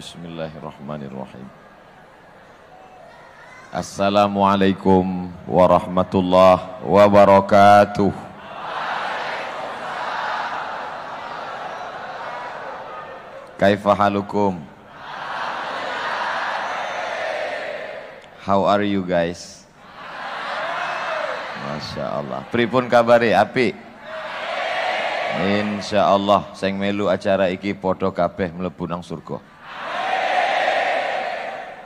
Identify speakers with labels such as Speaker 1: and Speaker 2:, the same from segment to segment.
Speaker 1: Bismillahirrahmanirrahim. Assalamualaikum warahmatullahi wabarakatuh. Kaifa halukum? How are you guys? Masya Allah. Pripun kabari api? Insya Allah sing melu acara iki podo kabeh mlebu nang surga.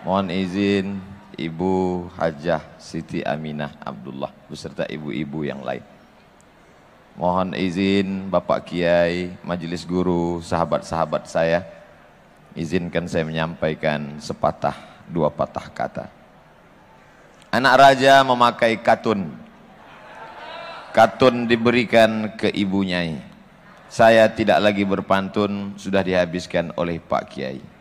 Speaker 1: Mohon izin Ibu Hajah Siti Aminah Abdullah beserta ibu-ibu yang lain. Mohon izin Bapak Kiai, Majelis Guru, sahabat-sahabat saya, izinkan saya menyampaikan sepatah dua patah kata. Anak raja memakai katun. Katun diberikan ke ibunya. Saya tidak lagi berpantun, sudah dihabiskan oleh Pak Kiai.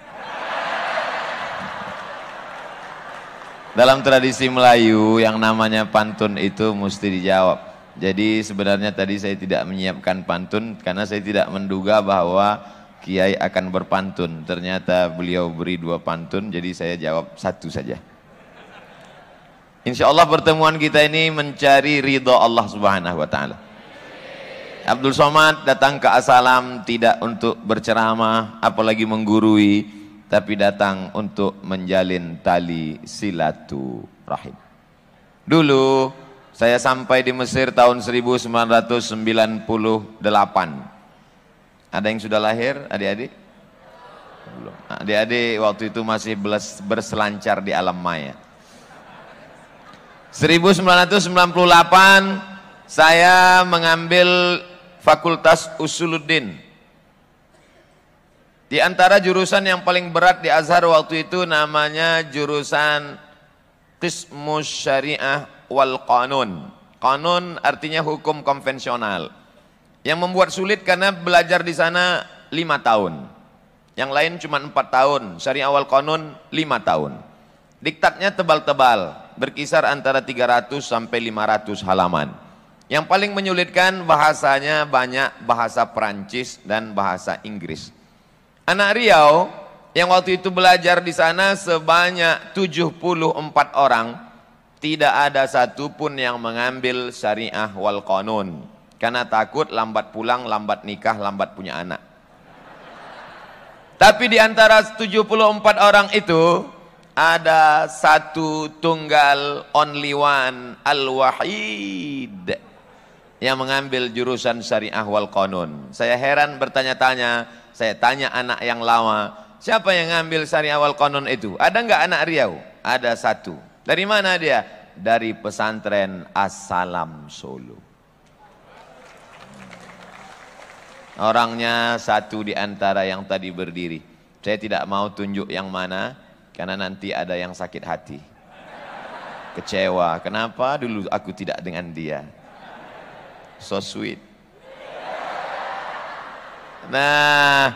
Speaker 1: Dalam tradisi Melayu yang namanya pantun itu mesti dijawab. Jadi sebenarnya tadi saya tidak menyiapkan pantun karena saya tidak menduga bahwa Kiai akan berpantun. Ternyata beliau beri dua pantun, jadi saya jawab satu saja. Insya Allah pertemuan kita ini mencari ridho Allah Subhanahu wa Ta'ala. Abdul Somad datang ke As-Salam tidak untuk berceramah, apalagi menggurui, tapi datang untuk menjalin tali silaturahim. Dulu saya sampai di Mesir tahun 1998. Ada yang sudah lahir, adik-adik? Belum. Adik-adik waktu itu masih berselancar di alam maya. 1998 saya mengambil Fakultas Usuluddin. Di antara jurusan yang paling berat di Azhar waktu itu namanya jurusan Qismus Syariah wal Qanun. Qanun artinya hukum konvensional. Yang membuat sulit karena belajar di sana 5 tahun. Yang lain cuma 4 tahun. Syariah wal Qanun 5 tahun. Diktatnya tebal-tebal, berkisar antara 300 sampai 500 halaman. Yang paling menyulitkan bahasanya banyak bahasa Perancis dan bahasa Inggris. Anak Riau yang waktu itu belajar di sana sebanyak 74 orang, tidak ada satupun yang mengambil syariah wal qanun karena takut lambat pulang, lambat nikah, lambat punya anak. Tapi di antara 74 orang itu ada satu tunggal, only one, al-wahid yang mengambil jurusan syariah wal qanun. Saya heran bertanya-tanya, saya tanya anak yang lama, siapa yang ngambil syariah wal qanun itu? Ada enggak anak Riau? Ada satu. Dari mana dia? Dari pesantren As-Salam Solo. Orangnya satu di antara yang tadi berdiri. Saya tidak mau tunjuk yang mana, karena nanti ada yang sakit hati. Kecewa, kenapa dulu aku tidak dengan dia? So sweet. Nah,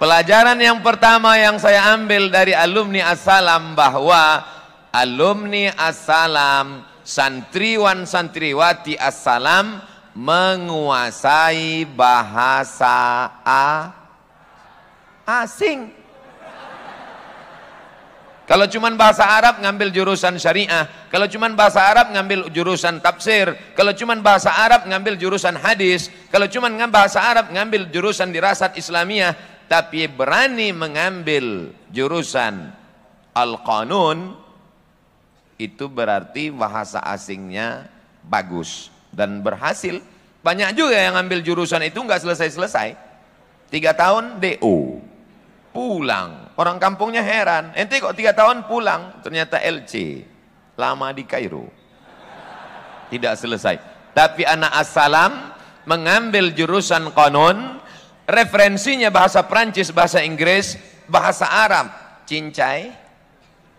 Speaker 1: pelajaran yang pertama yang saya ambil dari alumni As-Salam bahwa alumni As-Salam, santriwan santriwati As-Salam menguasai bahasa asing. Kalau cuman bahasa Arab ngambil jurusan syariah, kalau cuman bahasa Arab ngambil jurusan tafsir, kalau cuman bahasa Arab ngambil jurusan hadis, kalau cuman bahasa Arab ngambil jurusan dirasat Islamiyah, tapi berani mengambil jurusan Al-Qanun, itu berarti bahasa asingnya bagus dan berhasil. Banyak juga yang ngambil jurusan itu nggak selesai-selesai. 3 tahun DO. Pulang, orang kampungnya heran, ente kok 3 tahun pulang? Ternyata LC, lama di Kairo, tidak selesai. Tapi anak As-Salam mengambil jurusan Qanun, referensinya bahasa Prancis, bahasa Inggris, bahasa Arab, cincai,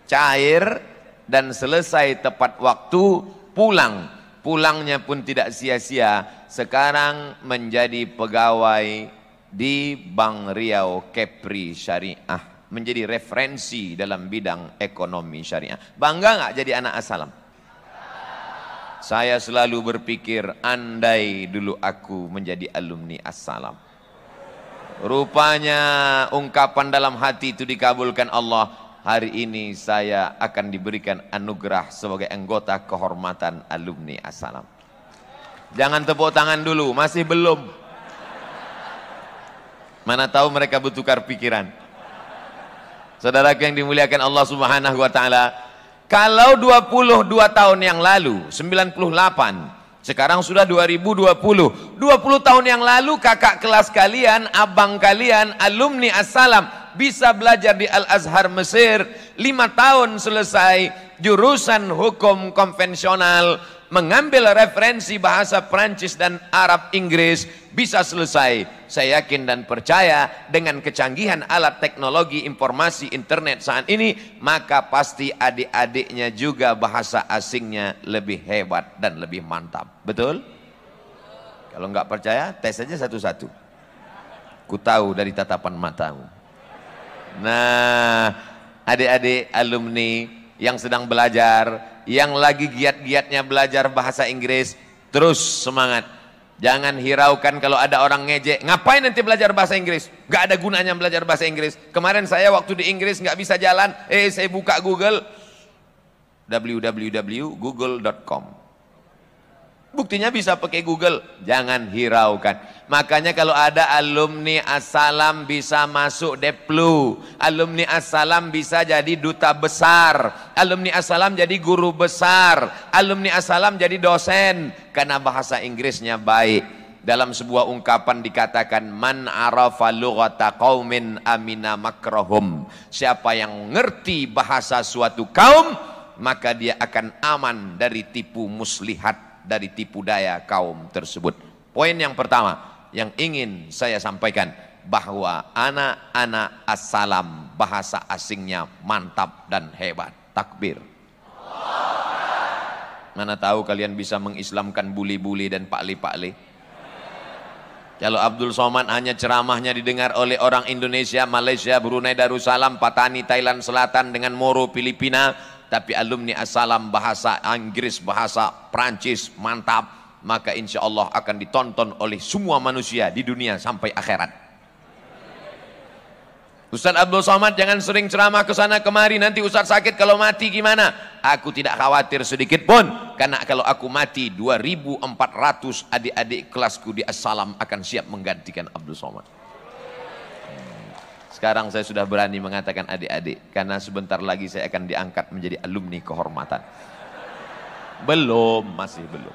Speaker 1: cair, dan selesai tepat waktu, pulang. Pulangnya pun tidak sia-sia, sekarang menjadi pegawai di Bank Riau Kepri Syariah, menjadi referensi dalam bidang ekonomi syariah. Bangga nggak jadi anak As-Salam? Saya selalu berpikir, andai dulu aku menjadi alumni As-Salam. Rupanya ungkapan dalam hati itu dikabulkan Allah. Hari ini saya akan diberikan anugerah sebagai anggota kehormatan alumni As-Salam. Jangan tepuk tangan dulu, masih belum. Mana tahu mereka bertukar pikiran. Saudaraku yang dimuliakan Allah Subhanahu wa taala, kalau 22 tahun yang lalu, 98, sekarang sudah 2020. 20 tahun yang lalu kakak kelas kalian, abang kalian, alumni As-Salam bisa belajar di Al-Azhar Mesir. 5 tahun selesai jurusan hukum konvensional, mengambil referensi bahasa Prancis dan Arab Inggris, bisa selesai. Saya yakin dan percaya dengan kecanggihan alat teknologi informasi internet saat ini, maka pasti adik-adiknya juga bahasa asingnya lebih hebat dan lebih mantap. Betul? Kalau nggak percaya, tes saja satu-satu. Ku tahu dari tatapan matamu. Nah, adik-adik alumni yang sedang belajar, yang lagi giat-giatnya belajar bahasa Inggris, terus semangat. Jangan hiraukan kalau ada orang ngejek, ngapain nanti belajar bahasa Inggris? Gak ada gunanya belajar bahasa Inggris. Kemarin saya waktu di Inggris gak bisa jalan, saya buka Google, www.google.com. Buktinya bisa pakai Google. Jangan hiraukan. Makanya kalau ada alumni As-Salam bisa masuk Deplu, alumni As-Salam bisa jadi duta besar, alumni As-Salam jadi guru besar, alumni As-Salam jadi dosen, karena bahasa Inggrisnya baik. Dalam sebuah ungkapan dikatakan, man arafa lughata qaumin amina makrahum. Siapa yang ngerti bahasa suatu kaum, maka dia akan aman dari tipu muslihat, dari tipu daya kaum tersebut. Poin yang pertama yang ingin saya sampaikan, bahwa anak-anak As-Salam bahasa asingnya mantap dan hebat. Takbir. Mana tahu kalian bisa mengislamkan buli-buli dan pakli-pakli. Kalau Abdul Somad hanya ceramahnya didengar oleh orang Indonesia, Malaysia, Brunei Darussalam, Patani, Thailand Selatan dengan Moro, Filipina, tapi alumni As-Salam bahasa Inggris, bahasa Prancis mantap, maka insya Allah akan ditonton oleh semua manusia di dunia sampai akhirat. Ustaz Abdul Somad jangan sering ceramah ke sana kemari, nanti Ustaz sakit kalau mati gimana? Aku tidak khawatir sedikit pun, karena kalau aku mati 2400 adik-adik kelasku di As-Salam akan siap menggantikan Abdul Somad. Sekarang saya sudah berani mengatakan adik-adik, karena sebentar lagi saya akan diangkat menjadi alumni kehormatan. Belum, masih belum.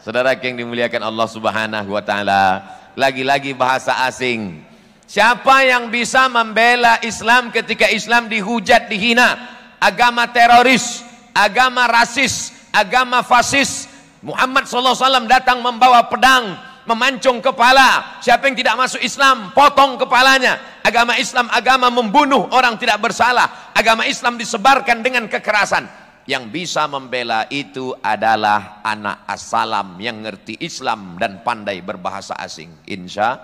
Speaker 1: Saudara yang dimuliakan Allah Subhanahu wa taala, lagi-lagi bahasa asing. Siapa yang bisa membela Islam ketika Islam dihujat, dihina? Agama teroris, agama rasis, agama fasis. Muhammad SAW datang membawa pedang, memancung kepala. Siapa yang tidak masuk Islam, potong kepalanya. Agama Islam agama membunuh orang tidak bersalah. Agama Islam disebarkan dengan kekerasan. Yang bisa membela itu adalah anak As-Salam yang ngerti Islam dan pandai berbahasa asing, insya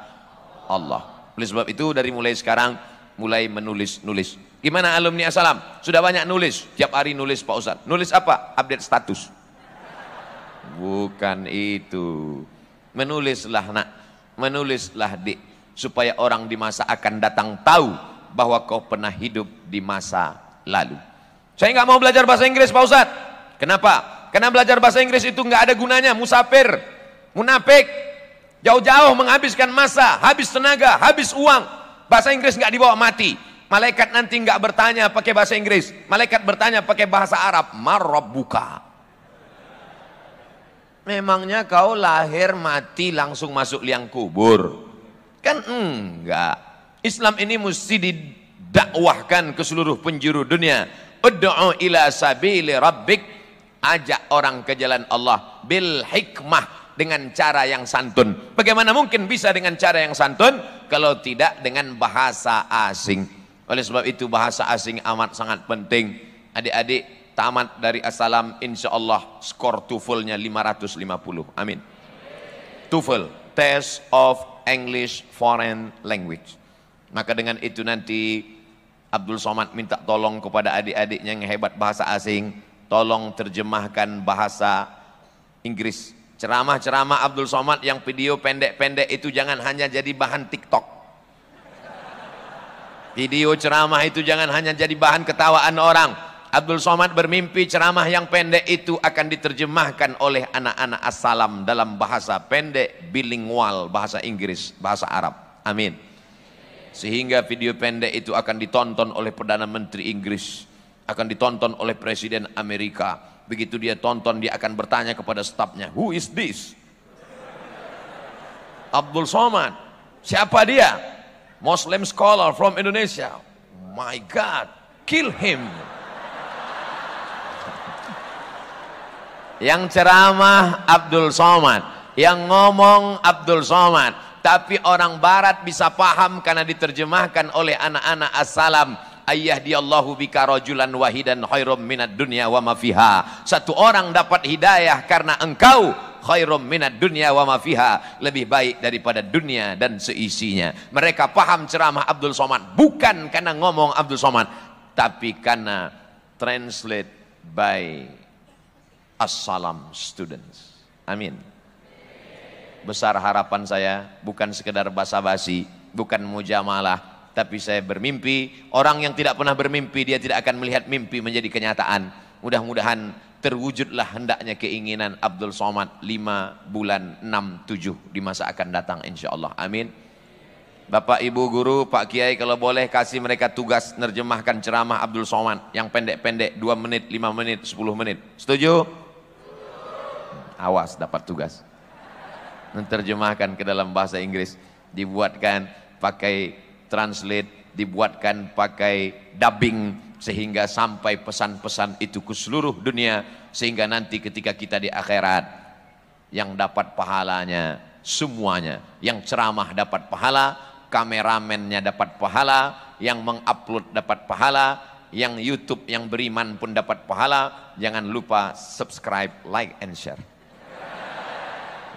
Speaker 1: Allah. Oleh sebab itu dari mulai sekarang mulai menulis-nulis. Gimana alumni As-Salam? Sudah banyak nulis, tiap hari nulis Pak Ustaz. Nulis apa? Update status. Bukan itu. Menulislah nak, menulislah dik, supaya orang di masa akan datang tahu bahwa kau pernah hidup di masa lalu. Saya nggak mau belajar bahasa Inggris Pak Ustadz. Kenapa? Karena belajar bahasa Inggris itu nggak ada gunanya, musafir, munafik, jauh-jauh menghabiskan masa, habis tenaga, habis uang. Bahasa Inggris nggak dibawa mati. Malaikat nanti nggak bertanya pakai bahasa Inggris, malaikat bertanya pakai bahasa Arab. Marrabbuka. Memangnya kau lahir mati langsung masuk liang kubur? Kan enggak. Islam ini mesti didakwahkan ke seluruh penjuru dunia. Ud'u ila sabili rabbik, ajak orang ke jalan Allah bil hikmah, dengan cara yang santun. Bagaimana mungkin bisa dengan cara yang santun kalau tidak dengan bahasa asing? Oleh sebab itu bahasa asing amat sangat penting. Adik-adik tamat dari As-Salam, insya Allah skor TOEFL-nya 550. Amin. TOEFL, Test of English Foreign Language. Maka dengan itu nanti Abdul Somad minta tolong kepada adik-adiknya yang hebat bahasa asing, tolong terjemahkan bahasa Inggris. Ceramah-ceramah Abdul Somad yang video pendek-pendek itu jangan hanya jadi bahan TikTok. Video ceramah itu jangan hanya jadi bahan ketawaan orang. Abdul Somad bermimpi ceramah yang pendek itu akan diterjemahkan oleh anak-anak As-Salam dalam bahasa pendek, bilingual, bahasa Inggris, bahasa Arab. Amin. Sehingga video pendek itu akan ditonton oleh Perdana Menteri Inggris, akan ditonton oleh Presiden Amerika. Begitu dia tonton, dia akan bertanya kepada stafnya, "Who is this?" Abdul Somad. Siapa dia? Muslim scholar from Indonesia. My God, kill him. Yang ceramah Abdul Somad, yang ngomong Abdul Somad, tapi orang barat bisa paham karena diterjemahkan oleh anak-anak As-Salam. Ayyahdiyallahu bika rajulan wahidan khairum minad dunya wa ma fiha. Satu orang dapat hidayah karena engkau, khairum minad dunya wa ma fiha, lebih baik daripada dunia dan seisinya. Mereka paham ceramah Abdul Somad bukan karena ngomong Abdul Somad, tapi karena translate by As-Salam students. Amin. Besar harapan saya, bukan sekedar basa-basi, bukan mujamalah, tapi saya bermimpi. Orang yang tidak pernah bermimpi, dia tidak akan melihat mimpi menjadi kenyataan. Mudah-mudahan terwujudlah hendaknya keinginan Abdul Somad 5 bulan 6, 7 di masa akan datang insyaallah. Amin. Bapak Ibu guru, Pak Kiai, kalau boleh kasih mereka tugas nerjemahkan ceramah Abdul Somad yang pendek-pendek, 2 menit, 5 menit, 10 menit. Setuju? Awas dapat tugas. Menerjemahkan ke dalam bahasa Inggris, dibuatkan pakai translate, dibuatkan pakai dubbing, sehingga sampai pesan-pesan itu ke seluruh dunia, sehingga nanti ketika kita di akhirat, yang dapat pahalanya semuanya. Yang ceramah dapat pahala, kameramennya dapat pahala, yang mengupload dapat pahala, yang YouTube yang beriman pun dapat pahala. Jangan lupa subscribe, like and share.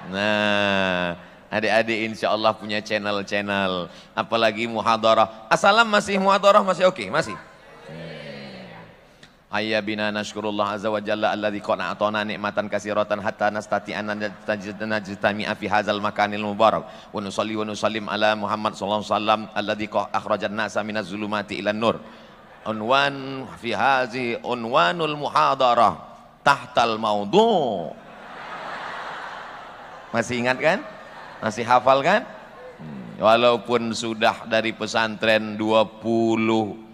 Speaker 1: Nah, adik-adik insya Allah punya channel-channel, apalagi muhadarah. Assalam masih muhadarah, masih oke, masih. Ayya bina nashkurullah azza wa jalla alladzi qad a'tana ni'matan katsiratan hatta nastati'an najtami'a fi hadzal makanil mubarak wa nusalli wa nusallim ala Muhammad sallallahu alaihi wasallam alladzi akhrajan nasa minaz zulumati ilan nur. Unwan fi hadhihi unwanul muhadarah tahtal maudhu'. Masih ingat kan? Masih hafal kan? Walaupun sudah dari pesantren 24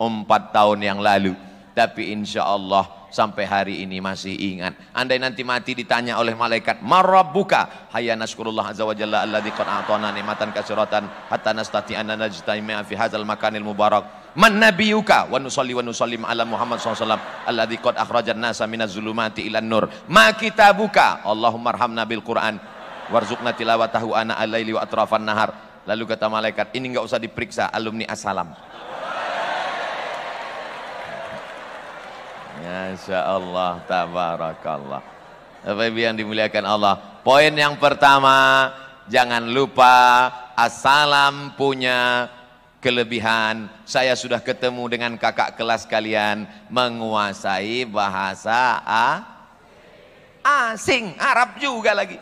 Speaker 1: tahun yang lalu, tapi insya Allah sampai hari ini masih ingat. Andai nanti mati ditanya oleh malaikat, "Marabbuka?" Hayya naskurullah azza wa jalla alladzi qad a'tana ni'matan katsiratan hatta nastati'an najtami'a fi hadzal makanil mubarak. Man nabiyuka? Wa nusalli wa nusallim ala Muhammad sallallahu alaihi wasallam alladzi qad akhrajan nasa minaz zulumati ilan nur. Ma kitabuka? Allahumma arhamna bil Qur'an warzuqna tilawatahu ana al-laili wa atrafan nahar. Lalu kata malaikat, ini enggak usah diperiksa alumni As-Salam. Masya Allah, tabarakallah. Bapak Ibu yang dimuliakan Allah, poin yang pertama, jangan lupa As-Salam punya kelebihan. Saya sudah ketemu dengan kakak kelas kalian, menguasai bahasa asing, Arab juga lagi.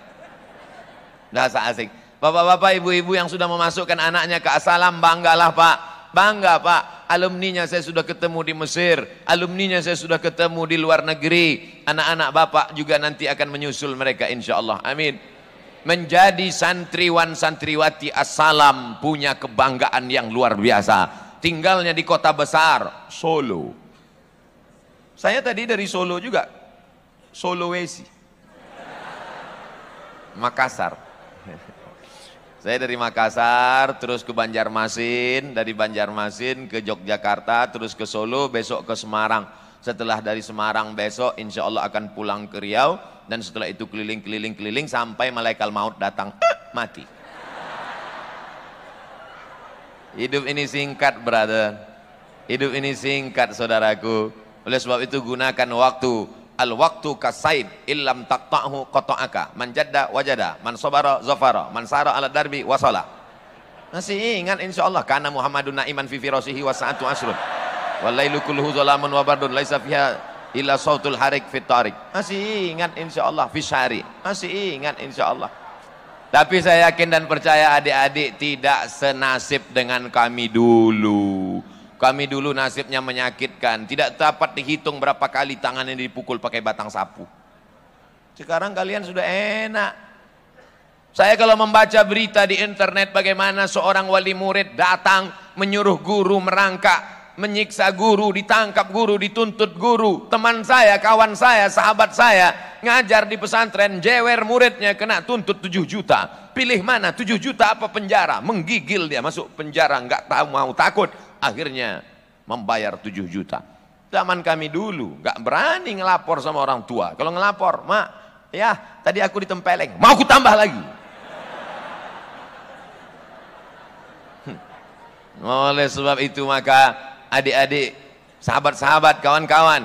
Speaker 1: Bahasa asing. Bapak-bapak, ibu-ibu yang sudah memasukkan anaknya ke As-Salam, banggalah Pak. Bangga Pak. Alumninya saya sudah ketemu di Mesir, alumninya saya sudah ketemu di luar negeri. Anak-anak Bapak juga nanti akan menyusul mereka insyaallah. Amin. Menjadi santriwan santriwati As-Salam punya kebanggaan yang luar biasa. Tinggalnya di kota besar, Solo. Saya tadi dari Solo juga. Sulawesi. Makassar. Saya dari Makassar terus ke Banjarmasin, dari Banjarmasin ke Yogyakarta, terus ke Solo, besok ke Semarang. Setelah dari Semarang besok insya Allah akan pulang ke Riau, dan setelah itu keliling-keliling sampai malaikat maut datang, mati. Hidup ini singkat brother, hidup ini singkat saudaraku. Oleh sebab itu gunakan waktu. Al-waktu kasaid illam taqta'hu qata'aka, man jadda wajada, man sabara zafara, man sara ala darbi wasala. Masih ingat insyaallah, kana Muhammadun na'iman fi firasihi wa sa'atu asrun wal lailu kulluhu dhalamun wa bardun laisa fiha illa sautul harik fit tariq. Masih ingat insyaallah, fi syari. Masih ingat insyaallah. Tapi saya yakin dan percaya adik-adik tidak senasib dengan kami dulu. Kami dulu nasibnya menyakitkan, tidak dapat dihitung berapa kali tangannya dipukul pakai batang sapu. Sekarang kalian sudah enak. Saya kalau membaca berita di internet bagaimana seorang wali murid datang menyuruh guru merangkak, menyiksa guru, ditangkap guru, dituntut guru. Teman saya, kawan saya, sahabat saya ngajar di pesantren, jewer muridnya kena tuntut 7 juta. Pilih mana, 7 juta apa penjara? Menggigil dia masuk penjara, nggak tahu mau takut. Akhirnya membayar 7 juta. Zaman kami dulu nggak berani ngelapor sama orang tua. Kalau ngelapor, mak, ya tadi aku ditempeleng, mau aku tambah lagi. Oleh sebab itu maka adik-adik, sahabat-sahabat, kawan-kawan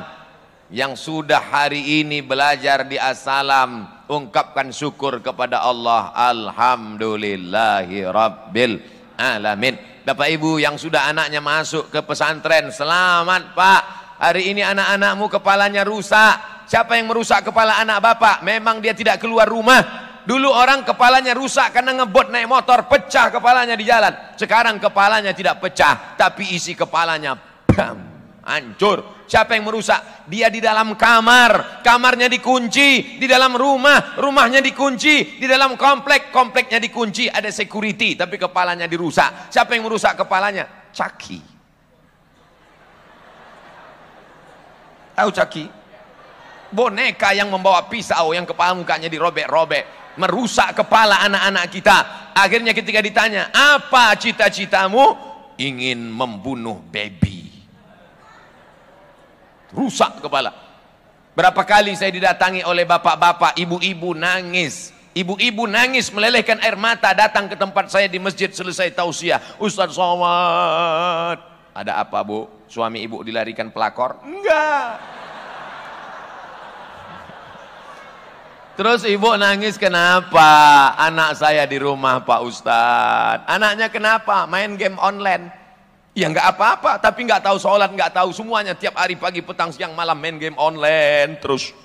Speaker 1: yang sudah hari ini belajar di As-Salam, ungkapkan syukur kepada Allah. Alhamdulillahi Rabbil Alamin. Bapak Ibu yang sudah anaknya masuk ke pesantren, selamat Pak. Hari ini anak-anakmu kepalanya rusak. Siapa yang merusak kepala anak bapak? Memang dia tidak keluar rumah. Dulu orang kepalanya rusak karena ngebut naik motor, pecah kepalanya di jalan. Sekarang kepalanya tidak pecah, tapi isi kepalanya bam, hancur. Siapa yang merusak? Dia di dalam kamar, kamarnya dikunci. Di dalam rumah, rumahnya dikunci. Di dalam komplek, kompleknya dikunci. Ada security, tapi kepalanya dirusak. Siapa yang merusak kepalanya? Caki. Tahu caki? Boneka yang membawa pisau, yang kepala mukanya dirobek-robek, merusak kepala anak-anak kita. Akhirnya ketika ditanya, apa cita-citamu? Ingin membunuh baby. Rusak kepala. Berapa kali saya didatangi oleh bapak-bapak, ibu-ibu nangis. Ibu-ibu nangis melelehkan air mata datang ke tempat saya di masjid selesai tausiah. Ustaz Somad, ada apa bu? Suami ibu dilarikan pelakor? Enggak. Terus ibu nangis, kenapa? Anak saya di rumah Pak Ustadz. Anaknya kenapa? Main game online. Ya nggak apa-apa, tapi nggak tahu sholat, nggak tahu semuanya. Tiap hari pagi, petang, siang, malam main game online terus.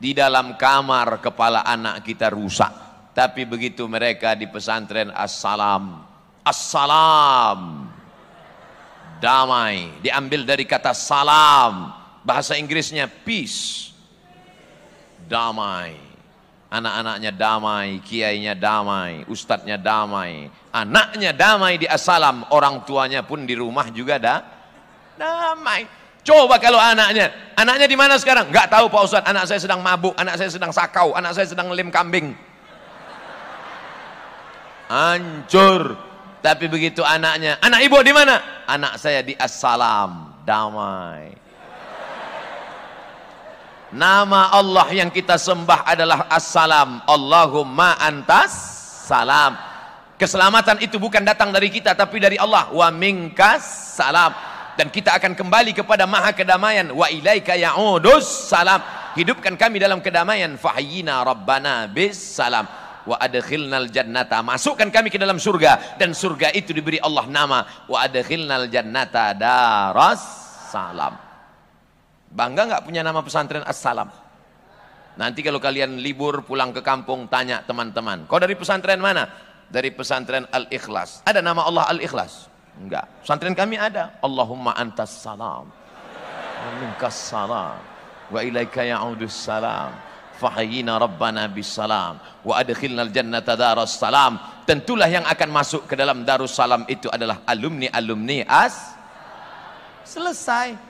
Speaker 1: Di dalam kamar kepala anak kita rusak. Tapi begitu mereka di pesantren As-Salam. As-Salam. Damai. Diambil dari kata salam. Bahasa Inggrisnya peace. Damai, anak-anaknya damai, kiainya damai, ustadznya damai, anaknya damai di As-Salam, orang tuanya pun di rumah juga damai. Coba kalau anaknya di mana sekarang? Nggak tahu Pak Ustadz, anak saya sedang mabuk, anak saya sedang sakau, anak saya sedang lem kambing. Hancur. Tapi begitu anaknya, anak ibu di mana? Anak saya di As-Salam, damai. Nama Allah yang kita sembah adalah As-Salam. Allahumma antas salam. Keselamatan itu bukan datang dari kita tapi dari Allah. Wa minkas salam. Dan kita akan kembali kepada maha kedamaian. Wa ilaika ya'udus salam. Hidupkan kami dalam kedamaian. Fahyina rabbana bis salam. Wa adkhilnal jannata. Masukkan kami ke dalam surga. Dan surga itu diberi Allah nama. Wa adkhilnal jannata daras salam. Bangga nggak punya nama pesantren As-Salam? Nanti kalau kalian libur pulang ke kampung, tanya teman-teman, kau dari pesantren mana? Dari pesantren Al-Ikhlas. Ada nama Allah Al-Ikhlas? Enggak. Pesantren kami ada. Allahumma antas salam wa minkas salam wa ilaika ya'udus salam fahyina rabbana bis salam wa adkhilnal jannata daras salam. Tentulah yang akan masuk ke dalam Darussalam itu adalah alumni-alumni Selesai.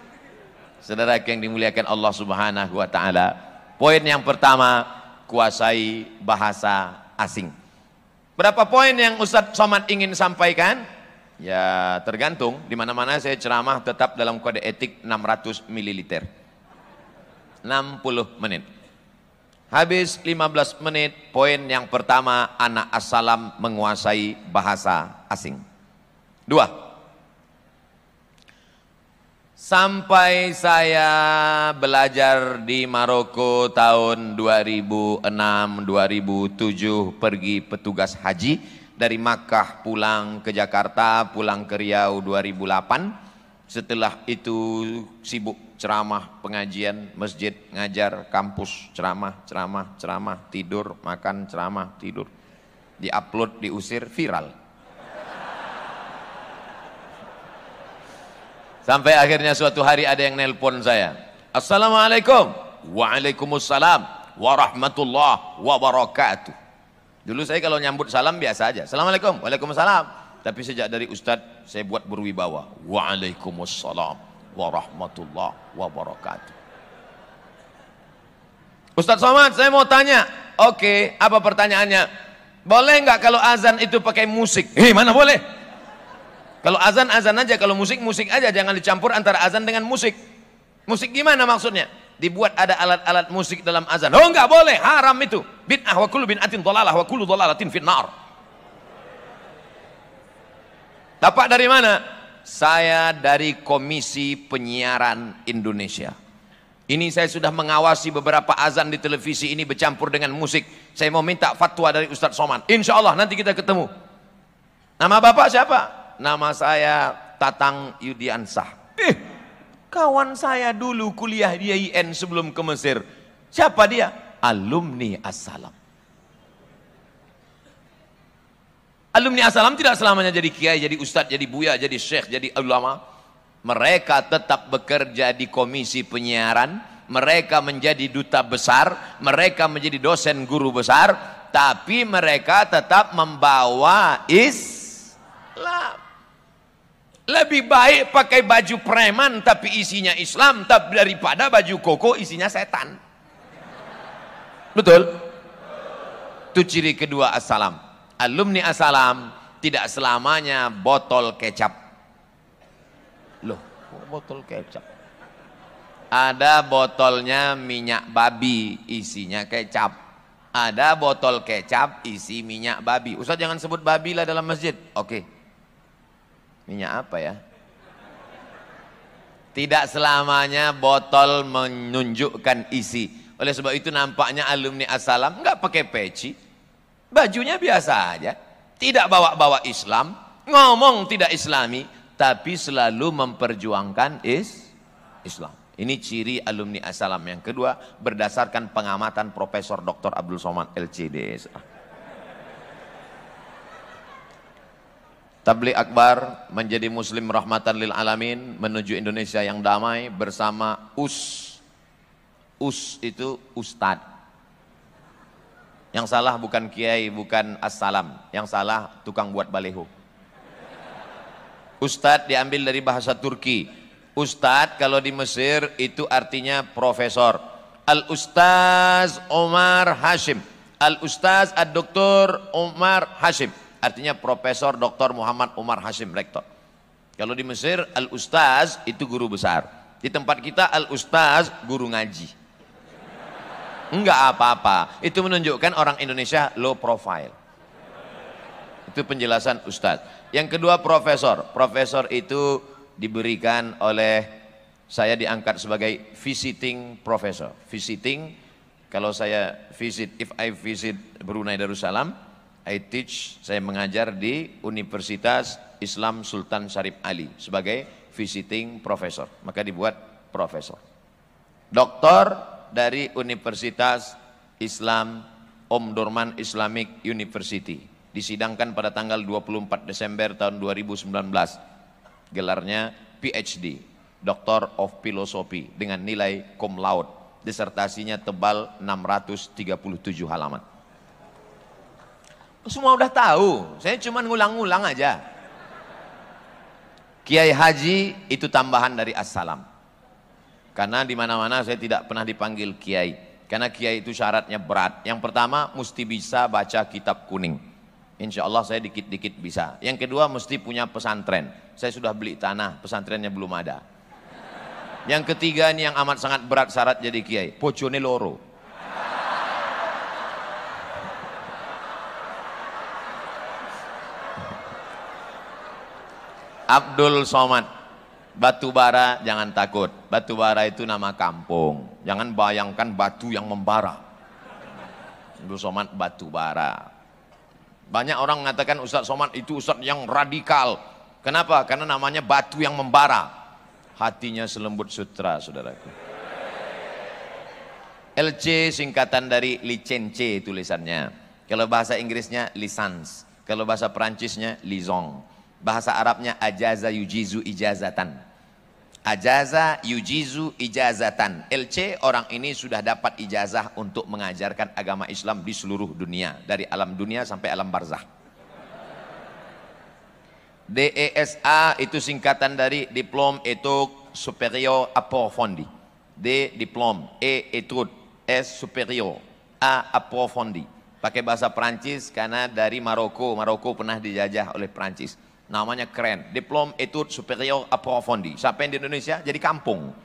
Speaker 1: Saudara yang dimuliakan Allah Subhanahu wa taala. Poin yang pertama, kuasai bahasa asing. Berapa poin yang Ustadz Somad ingin sampaikan? Ya, tergantung. Di mana-mana saya ceramah tetap dalam kode etik 600 ml. 60 menit. Habis 15 menit, poin yang pertama, anak As-Salam menguasai bahasa asing. 2. Sampai saya belajar di Maroko tahun 2006-2007 pergi petugas haji dari Makkah pulang ke Jakarta, pulang ke Riau 2008. Setelah itu sibuk ceramah, pengajian, masjid, ngajar, kampus, ceramah, tidur, makan, ceramah, tidur. Diupload, diusir, viral. Sampai akhirnya suatu hari ada yang nelpon saya. Assalamualaikum. Waalaikumsalam warahmatullahi wabarakatuh. Dulu saya kalau nyambut salam biasa aja. Assalamualaikum. Waalaikumsalam. Tapi sejak dari Ustadz saya buat berwibawa. Waalaikumsalam warahmatullahi wabarakatuh. Ustadz Somad, saya mau tanya. Oke, apa pertanyaannya? Boleh nggak kalau azan itu pakai musik? Mana boleh? Kalau azan aja, kalau musik aja, jangan dicampur antara azan dengan musik. Musik gimana maksudnya? Dibuat ada alat-alat musik dalam azan. Oh enggak boleh, haram itu. Bid'ah wa kullu bid'atin dhalalah wa kullu dhalalatin finnar. Dapat dari mana? Saya dari Komisi Penyiaran Indonesia. Ini saya sudah mengawasi beberapa azan di televisi ini bercampur dengan musik. Saya mau minta fatwa dari Ustadz Somad. Insya Allah nanti kita ketemu. Nama bapak siapa? Nama saya Tatang Yudiansah. Kawan saya dulu kuliah di IAIN sebelum ke Mesir. Siapa dia? Alumni As-Salam. Alumni As-Salam tidak selamanya jadi kiai, jadi ustadz, jadi buya, jadi syekh, jadi ulama. Mereka tetap bekerja di Komisi Penyiaran. Mereka menjadi duta besar. Mereka menjadi dosen guru besar. Tapi mereka tetap membawa Islam. Lebih baik pakai baju preman tapi isinya Islam daripada baju koko isinya setan. Betul? Itu ciri kedua As-Salam. Alumni As-Salam tidak selamanya botol kecap. Loh, botol kecap? Ada botolnya minyak babi isinya kecap. Ada botol kecap isi minyak babi. Ustaz jangan sebut babi lah dalam masjid. Oke. Minyak apa ya? Tidak selamanya botol menunjukkan isi. Oleh sebab itu nampaknya alumni As-Salam enggak pakai peci. Bajunya biasa aja. Tidak bawa-bawa Islam. Ngomong tidak Islami. Tapi selalu memperjuangkan Islam. Ini ciri alumni As-Salam. Yang kedua, berdasarkan pengamatan Profesor Dr. Abdul Somad LCD. Tabligh Akbar menjadi muslim rahmatan lil alamin menuju Indonesia yang damai bersama US. US itu ustad. Yang salah bukan kiai, bukan as-salam. Yang salah tukang buat baleho. Ustad diambil dari bahasa Turki. Ustad kalau di Mesir itu artinya profesor. Al-Ustaz Omar Hashim. Al-Ustaz Ad-Doktor Omar Hashim. Artinya Profesor Dr. Muhammad Umar Hashim Rektor. Kalau di Mesir Al-Ustaz itu guru besar. Di tempat kita Al-Ustaz guru ngaji. Enggak apa-apa. Itu menunjukkan orang Indonesia low profile. Itu penjelasan Ustaz. Yang kedua profesor. Profesor itu diberikan oleh, saya diangkat sebagai visiting professor. Visiting, kalau saya visit, if I visit Brunei Darussalam, I teach, saya mengajar di Universitas Islam Sultan Syarif Ali sebagai visiting professor, maka dibuat profesor. Doktor dari Universitas Islam Omdurman Islamic University, disidangkan pada tanggal 24 Desember tahun 2019. Gelarnya PhD, Doctor of Philosophy dengan nilai cum laude. Disertasinya tebal 637 halaman. Semua udah tahu, saya cuma ngulang-ngulang aja. Kiai Haji itu tambahan dari As-Salam. Karena di mana-mana saya tidak pernah dipanggil kiai. Karena kiai itu syaratnya berat. Yang pertama mesti bisa baca kitab kuning. Insya Allah saya dikit-dikit bisa. Yang kedua mesti punya pesantren. Saya sudah beli tanah, pesantrennya belum ada. Yang ketiga ini yang amat sangat berat syarat jadi kiai. Bojone loro. Abdul Somad, Batubara jangan takut. Batubara itu nama kampung. Jangan bayangkan batu yang membara. Abdul Somad Batubara. Banyak orang mengatakan Ustadz Somad itu Ustadz yang radikal. Kenapa? Karena namanya batu yang membara. Hatinya selembut sutra, saudaraku. LC singkatan dari licence tulisannya. Kalau bahasa Inggrisnya lisans. Kalau bahasa Perancisnya lizong. Bahasa Arabnya ajaza yujizu ijazatan. Ajaza yujizu ijazatan. LC, orang ini sudah dapat ijazah untuk mengajarkan agama Islam di seluruh dunia, dari alam dunia sampai alam barzah. DESA itu singkatan dari Diplôme Études Supérieures Approfondies. D diplôme, E études, S supérieur, A approfondi. Pakai bahasa Prancis karena dari Maroko. Maroko pernah dijajah oleh Prancis. Namanya keren. Diplôme Études Supérieures Approfondies. Siapa yang di Indonesia jadi kampung.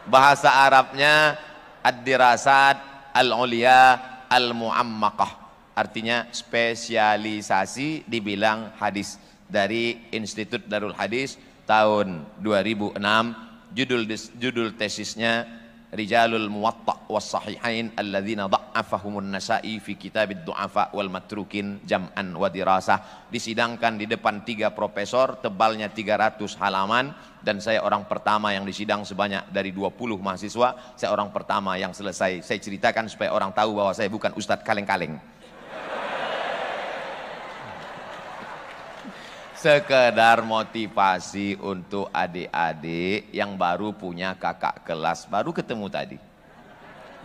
Speaker 1: Bahasa Arabnya Ad-Dirasat Al-Ulia Al-Mu'ammakah. Artinya spesialisasi di bidang hadis. Dari Institut Darul Hadis tahun 2006. Judul tesisnya Rijalul Muwatta' was Sahihain alladzina dha'afahumun Nasa'i fi kitabid du'afa wal matrukin jam'an wa dirasah. Disidangkan di depan 3 profesor, tebalnya 300 halaman, dan saya orang pertama yang disidang sebanyak dari 20 mahasiswa. Saya orang pertama yang selesai. Saya ceritakan supaya orang tahu bahwa saya bukan ustadz kaleng-kaleng. Sekedar motivasi untuk adik-adik yang baru punya kakak kelas, baru ketemu tadi,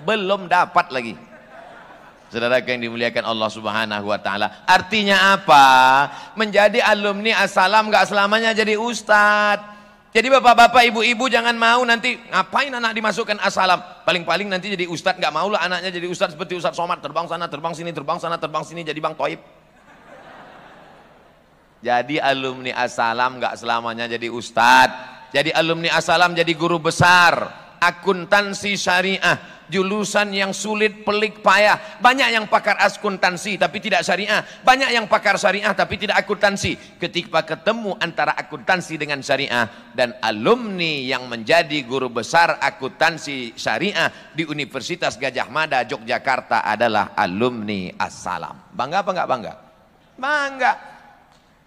Speaker 1: belum dapat lagi. Saudara yang dimuliakan Allah Subhanahu wa taala. Artinya apa? Menjadi alumni As-Salam gak selamanya jadi ustadz. Jadi bapak-bapak, ibu-ibu jangan mau nanti ngapain anak dimasukkan As-Salam. Paling-paling nanti jadi ustadz, gak maulah anaknya jadi ustadz seperti Ustadz Somad, terbang sana, terbang sini, terbang sana, terbang sini, jadi Bang Toib. Jadi alumni As-Salam gak selamanya jadi ustadz. Jadi alumni As-Salam jadi guru besar. Akuntansi syariah, jurusan yang sulit, pelik, payah. Banyak yang pakar akuntansi tapi tidak syariah. Banyak yang pakar syariah tapi tidak akuntansi. Ketika ketemu antara akuntansi dengan syariah, dan alumni yang menjadi guru besar akuntansi syariah di Universitas Gadjah Mada Yogyakarta adalah alumni As-Salam. Bangga apa enggak bangga? Bangga.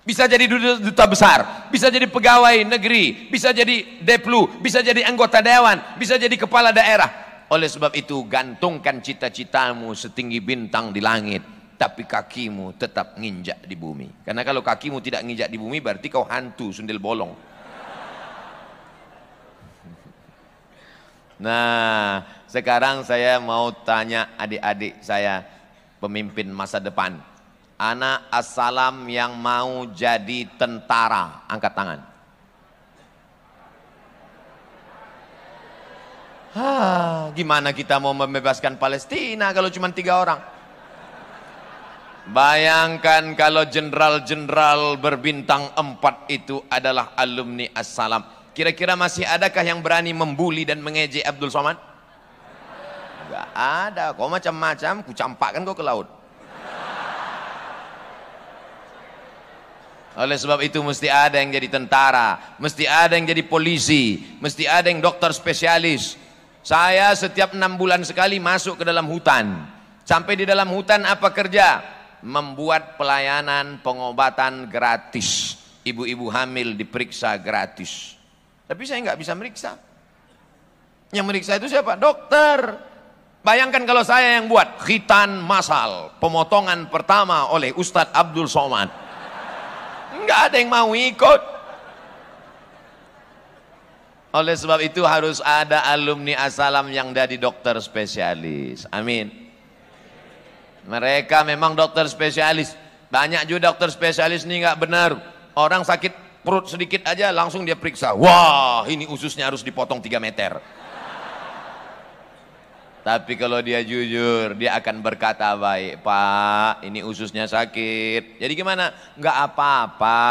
Speaker 1: Bisa jadi duta besar, bisa jadi pegawai negeri, bisa jadi deplu, bisa jadi anggota dewan, bisa jadi kepala daerah. Oleh sebab itu, gantungkan cita-citamu setinggi bintang di langit, tapi kakimu tetap nginjak di bumi. Karena kalau kakimu tidak nginjak di bumi, berarti kau hantu sundel bolong. Nah, sekarang saya mau tanya adik-adik saya, pemimpin masa depan. Anak As-Salam yang mau jadi tentara, angkat tangan. Gimana kita mau membebaskan Palestina kalau cuma 3 orang? Bayangkan kalau jenderal-jenderal berbintang 4 itu adalah alumni As-Salam. Kira-kira masih adakah yang berani membuli dan mengejek Abdul Somad? Enggak ada. Kau macam-macam, ku campakkan kau ke laut. Oleh sebab itu mesti ada yang jadi tentara, mesti ada yang jadi polisi, mesti ada yang dokter spesialis. Saya setiap 6 bulan sekali masuk ke dalam hutan. Sampai di dalam hutan apa kerja? Membuat pelayanan pengobatan gratis. Ibu-ibu hamil diperiksa gratis. Tapi saya nggak bisa meriksa. Yang meriksa itu siapa? Dokter. Bayangkan kalau saya yang buat khitan massal, pemotongan pertama oleh Ustadz Abdul Somad. Enggak ada yang mau ikut. Oleh sebab itu harus ada alumni As-Salam yang jadi dokter spesialis. Amin. Mereka memang dokter spesialis. Banyak juga dokter spesialis ini nggak benar. Orang sakit perut sedikit aja langsung dia periksa. Wah, ini ususnya harus dipotong 3 meter. Tapi kalau dia jujur, dia akan berkata baik, Pak, ini ususnya sakit. Jadi gimana? Nggak apa-apa.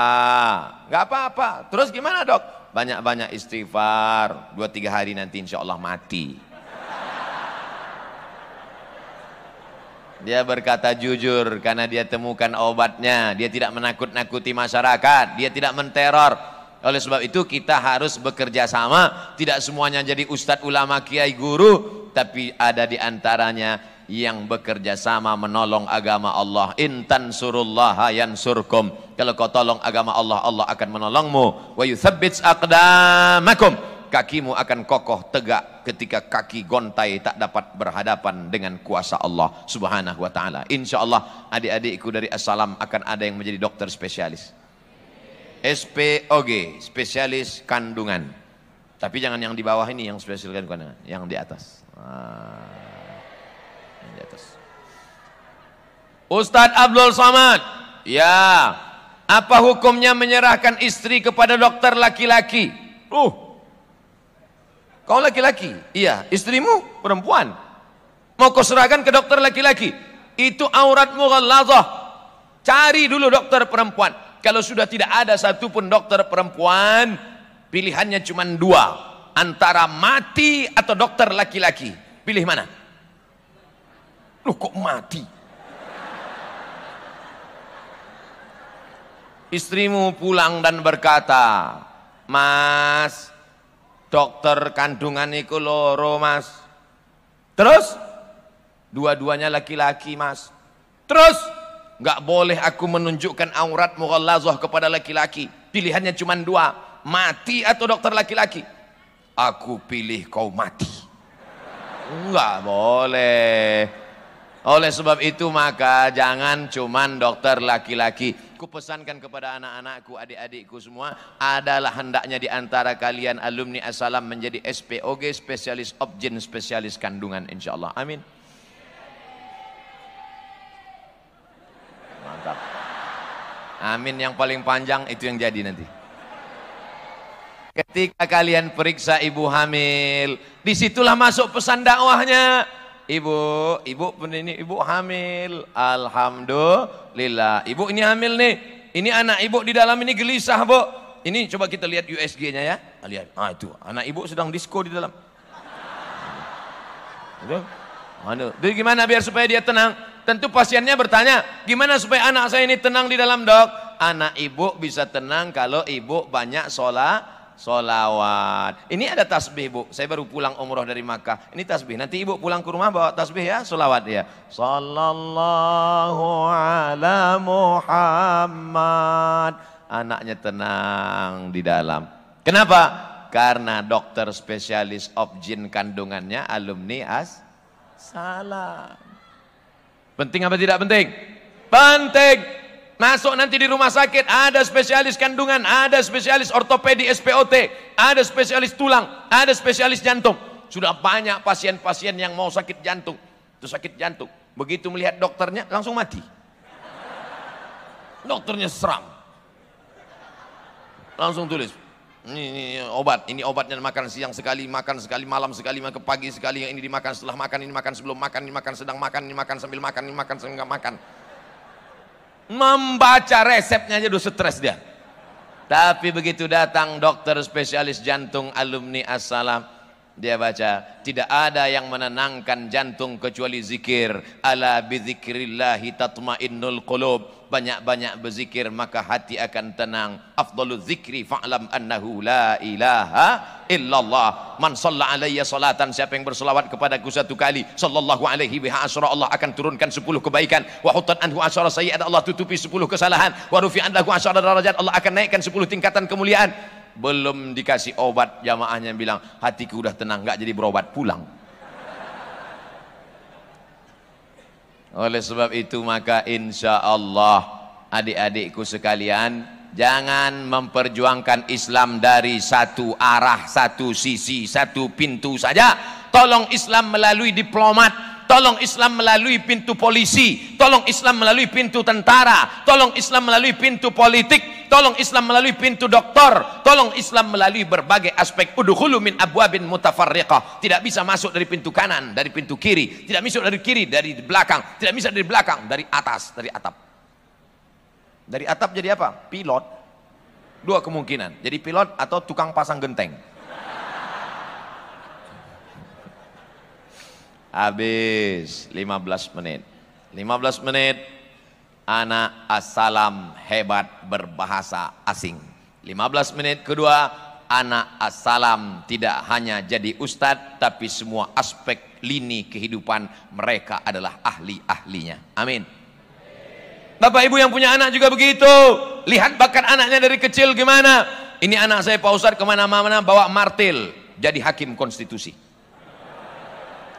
Speaker 1: Nggak apa-apa. Terus gimana dok? Banyak-banyak istighfar. 2-3 hari nanti insya Allah mati. Dia berkata jujur karena dia temukan obatnya. Dia tidak menakut-nakuti masyarakat. Dia tidak menteror. Oleh sebab itu kita harus bekerja sama. Tidak semuanya jadi ustadz, ulama, kiai, guru. Tapi ada di antaranya yang bekerja sama menolong agama Allah. In tansurullaha yansurkum. Kalau kau tolong agama Allah, Allah akan menolongmu. Wa yuthabbits aqdamakum. kakimu akan kokoh tegak ketika kaki gontai tak dapat berhadapan dengan kuasa Allah Subhanahu wa taala. Insyaallah adik-adikku dari As-Salam akan ada yang menjadi dokter spesialis. SPOG, spesialis kandungan. Tapi jangan yang di bawah ini yang spesialis kandungan, yang di atas. Yang di atas. Ustadz Abdul Somad, ya, apa hukumnya menyerahkan istri kepada dokter laki-laki? Kau laki-laki? Iya, istrimu perempuan. Mau kau serahkan ke dokter laki-laki? Itu auratmu ghallazah. Cari dulu dokter perempuan. Kalau sudah tidak ada satupun dokter perempuan, pilihannya cuma dua, antara mati atau dokter laki-laki. Pilih mana? Loh, kok mati? Istrimu pulang dan berkata, Mas, dokter kandungan iku loro, Mas. Terus? Dua-duanya laki-laki, Mas. Terus? Gak boleh aku menunjukkan aurat mughallazah kepada laki-laki. Pilihannya cuma dua, mati atau dokter laki-laki. Aku pilih kau mati. Enggak boleh. Oleh sebab itu maka jangan cuma dokter laki-laki. Kupesankan kepada anak-anakku, adik-adikku semua, adalah hendaknya di antara kalian alumni As-Salam menjadi SPOG, spesialis obgyn, spesialis kandungan, insyaallah. Amin. Mantap. Amin yang paling panjang itu yang jadi nanti. Ketika kalian periksa ibu hamil, disitulah masuk pesan dakwahnya. Ibu pun ini ibu hamil, alhamdulillah. Ibu ini hamil nih, ini anak ibu di dalam ini gelisah, Bu. Ini coba kita lihat USG-nya ya. Lihat, itu anak ibu sedang disko di dalam. Jadi gimana biar supaya dia tenang? Tentu pasiennya bertanya, gimana supaya anak saya ini tenang di dalam, Dok? Anak ibu bisa tenang kalau ibu banyak solawat. Ini ada tasbih, Bu. Saya baru pulang umroh dari Makkah. Ini tasbih. Nanti ibu pulang ke rumah bawa tasbih ya, solawat ya. Sallallahu ala Muhammad. Anaknya tenang di dalam. Kenapa? Karena dokter spesialis obgyn kandungannya alumni As-Salam. Penting apa tidak penting? Penting. Masuk nanti di rumah sakit, ada spesialis kandungan, ada spesialis ortopedi SPOT, ada spesialis tulang, ada spesialis jantung. Sudah banyak pasien-pasien yang mau sakit jantung. Itu sakit jantung. Begitu melihat dokternya, langsung mati. Dokternya seram. Langsung tulis, ini obat, ini obatnya makan siang sekali, makan sekali, malam sekali, makan pagi sekali, yang ini dimakan setelah makan, ini makan sebelum makan, ini makan sedang makan, ini makan sambil makan, ini makan sambil makan. Membaca resepnya aja udah stres dia. Tapi begitu datang dokter spesialis jantung alumni As-Salam, dia baca, tidak ada yang menenangkan jantung kecuali zikir. Ala bizikrillahi tatmainnul qulub. Banyak-banyak berzikir maka hati akan tenang. Afdalul zikri fa'lam annahu la ilaha illallah. Man shalla alayya salatan, siapa yang berselawat kepadaku satu kali, sallallahu alaihi biha asyara, Allah akan turunkan 10 kebaikan. Wa hutan anhu asyara sayyi'at, Allah tutupi 10 kesalahan. Wa rufi'an lahu asyara darajat, Allah akan naikkan 10 tingkatan kemuliaan. Belum dikasih obat, jamaahnya bilang, hatiku udah tenang, gak jadi berobat, pulang. Oleh sebab itu maka insya Allah adik-adikku sekalian, jangan memperjuangkan Islam dari satu arah, satu sisi, satu pintu saja. Tolong Islam melalui diplomat, tolong Islam melalui pintu polisi, tolong Islam melalui pintu tentara, tolong Islam melalui pintu politik, tolong Islam melalui pintu doktor, tolong Islam melalui berbagai aspek. Udkhulu min abwabin mutafarriqah. Tidak bisa masuk dari pintu kanan, dari pintu kiri, tidak bisa dari kiri, dari belakang, tidak bisa dari belakang, dari atas, dari atap. Dari atap jadi apa? Pilot. Dua kemungkinan, jadi pilot atau tukang pasang genteng. Habis 15 menit. 15 menit anak As-Salam hebat berbahasa asing. 15 menit kedua, anak As-Salam tidak hanya jadi ustadz, tapi semua aspek lini kehidupan mereka adalah ahli-ahlinya. Amin. Bapak ibu yang punya anak juga begitu. Lihat bakat anaknya dari kecil gimana. Ini anak saya Pak Ustadz kemana-mana bawa martil. jadi hakim konstitusi.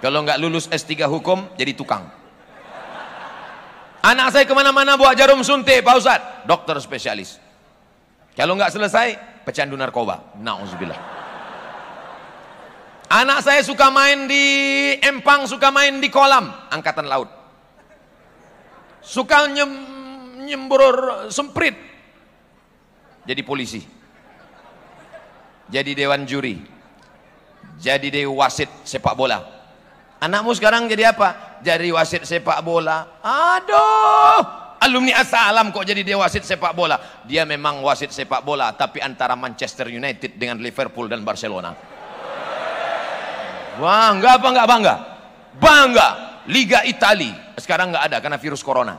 Speaker 1: Kalau nggak lulus S3 hukum, jadi tukang. Anak saya kemana-mana bawa jarum suntik, Pak Ustadz, dokter spesialis. Kalau nggak selesai, pecandu narkoba. Nauzubillah. Anak saya suka main di empang, suka main di kolam, angkatan laut. Suka nyembur semprit, jadi polisi. Jadi dewan juri. Jadi dewan wasit sepak bola. Anakmu sekarang jadi apa? Jadi wasit sepak bola. Aduh, alumni As-Salam kok jadi dia wasit sepak bola. Dia memang wasit sepak bola, tapi antara Manchester United dengan Liverpool dan Barcelona. Bangga apa enggak bangga? Bangga. Liga Italia sekarang enggak ada karena virus corona.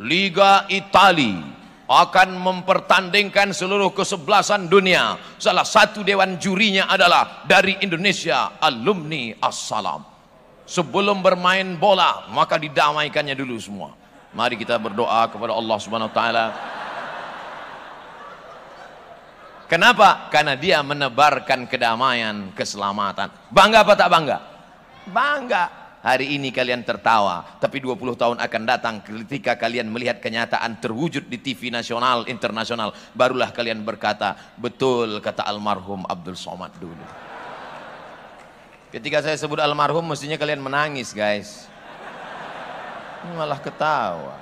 Speaker 1: Liga Italia akan mempertandingkan seluruh kesebelasan dunia. Salah satu dewan jurinya adalah dari Indonesia, alumni As-Salam. Sebelum bermain bola, maka didamaikannya dulu semua. Mari kita berdoa kepada Allah Subhanahu wa taala. Kenapa? Karena dia menebarkan kedamaian, keselamatan. Bangga apa tak bangga? Bangga. Hari ini kalian tertawa, tapi 20 tahun akan datang ketika kalian melihat kenyataan terwujud di TV nasional, internasional, barulah kalian berkata, betul kata almarhum Abdul Somad dulu. Ketika saya sebut almarhum, mestinya kalian menangis, guys. Malah ketawa.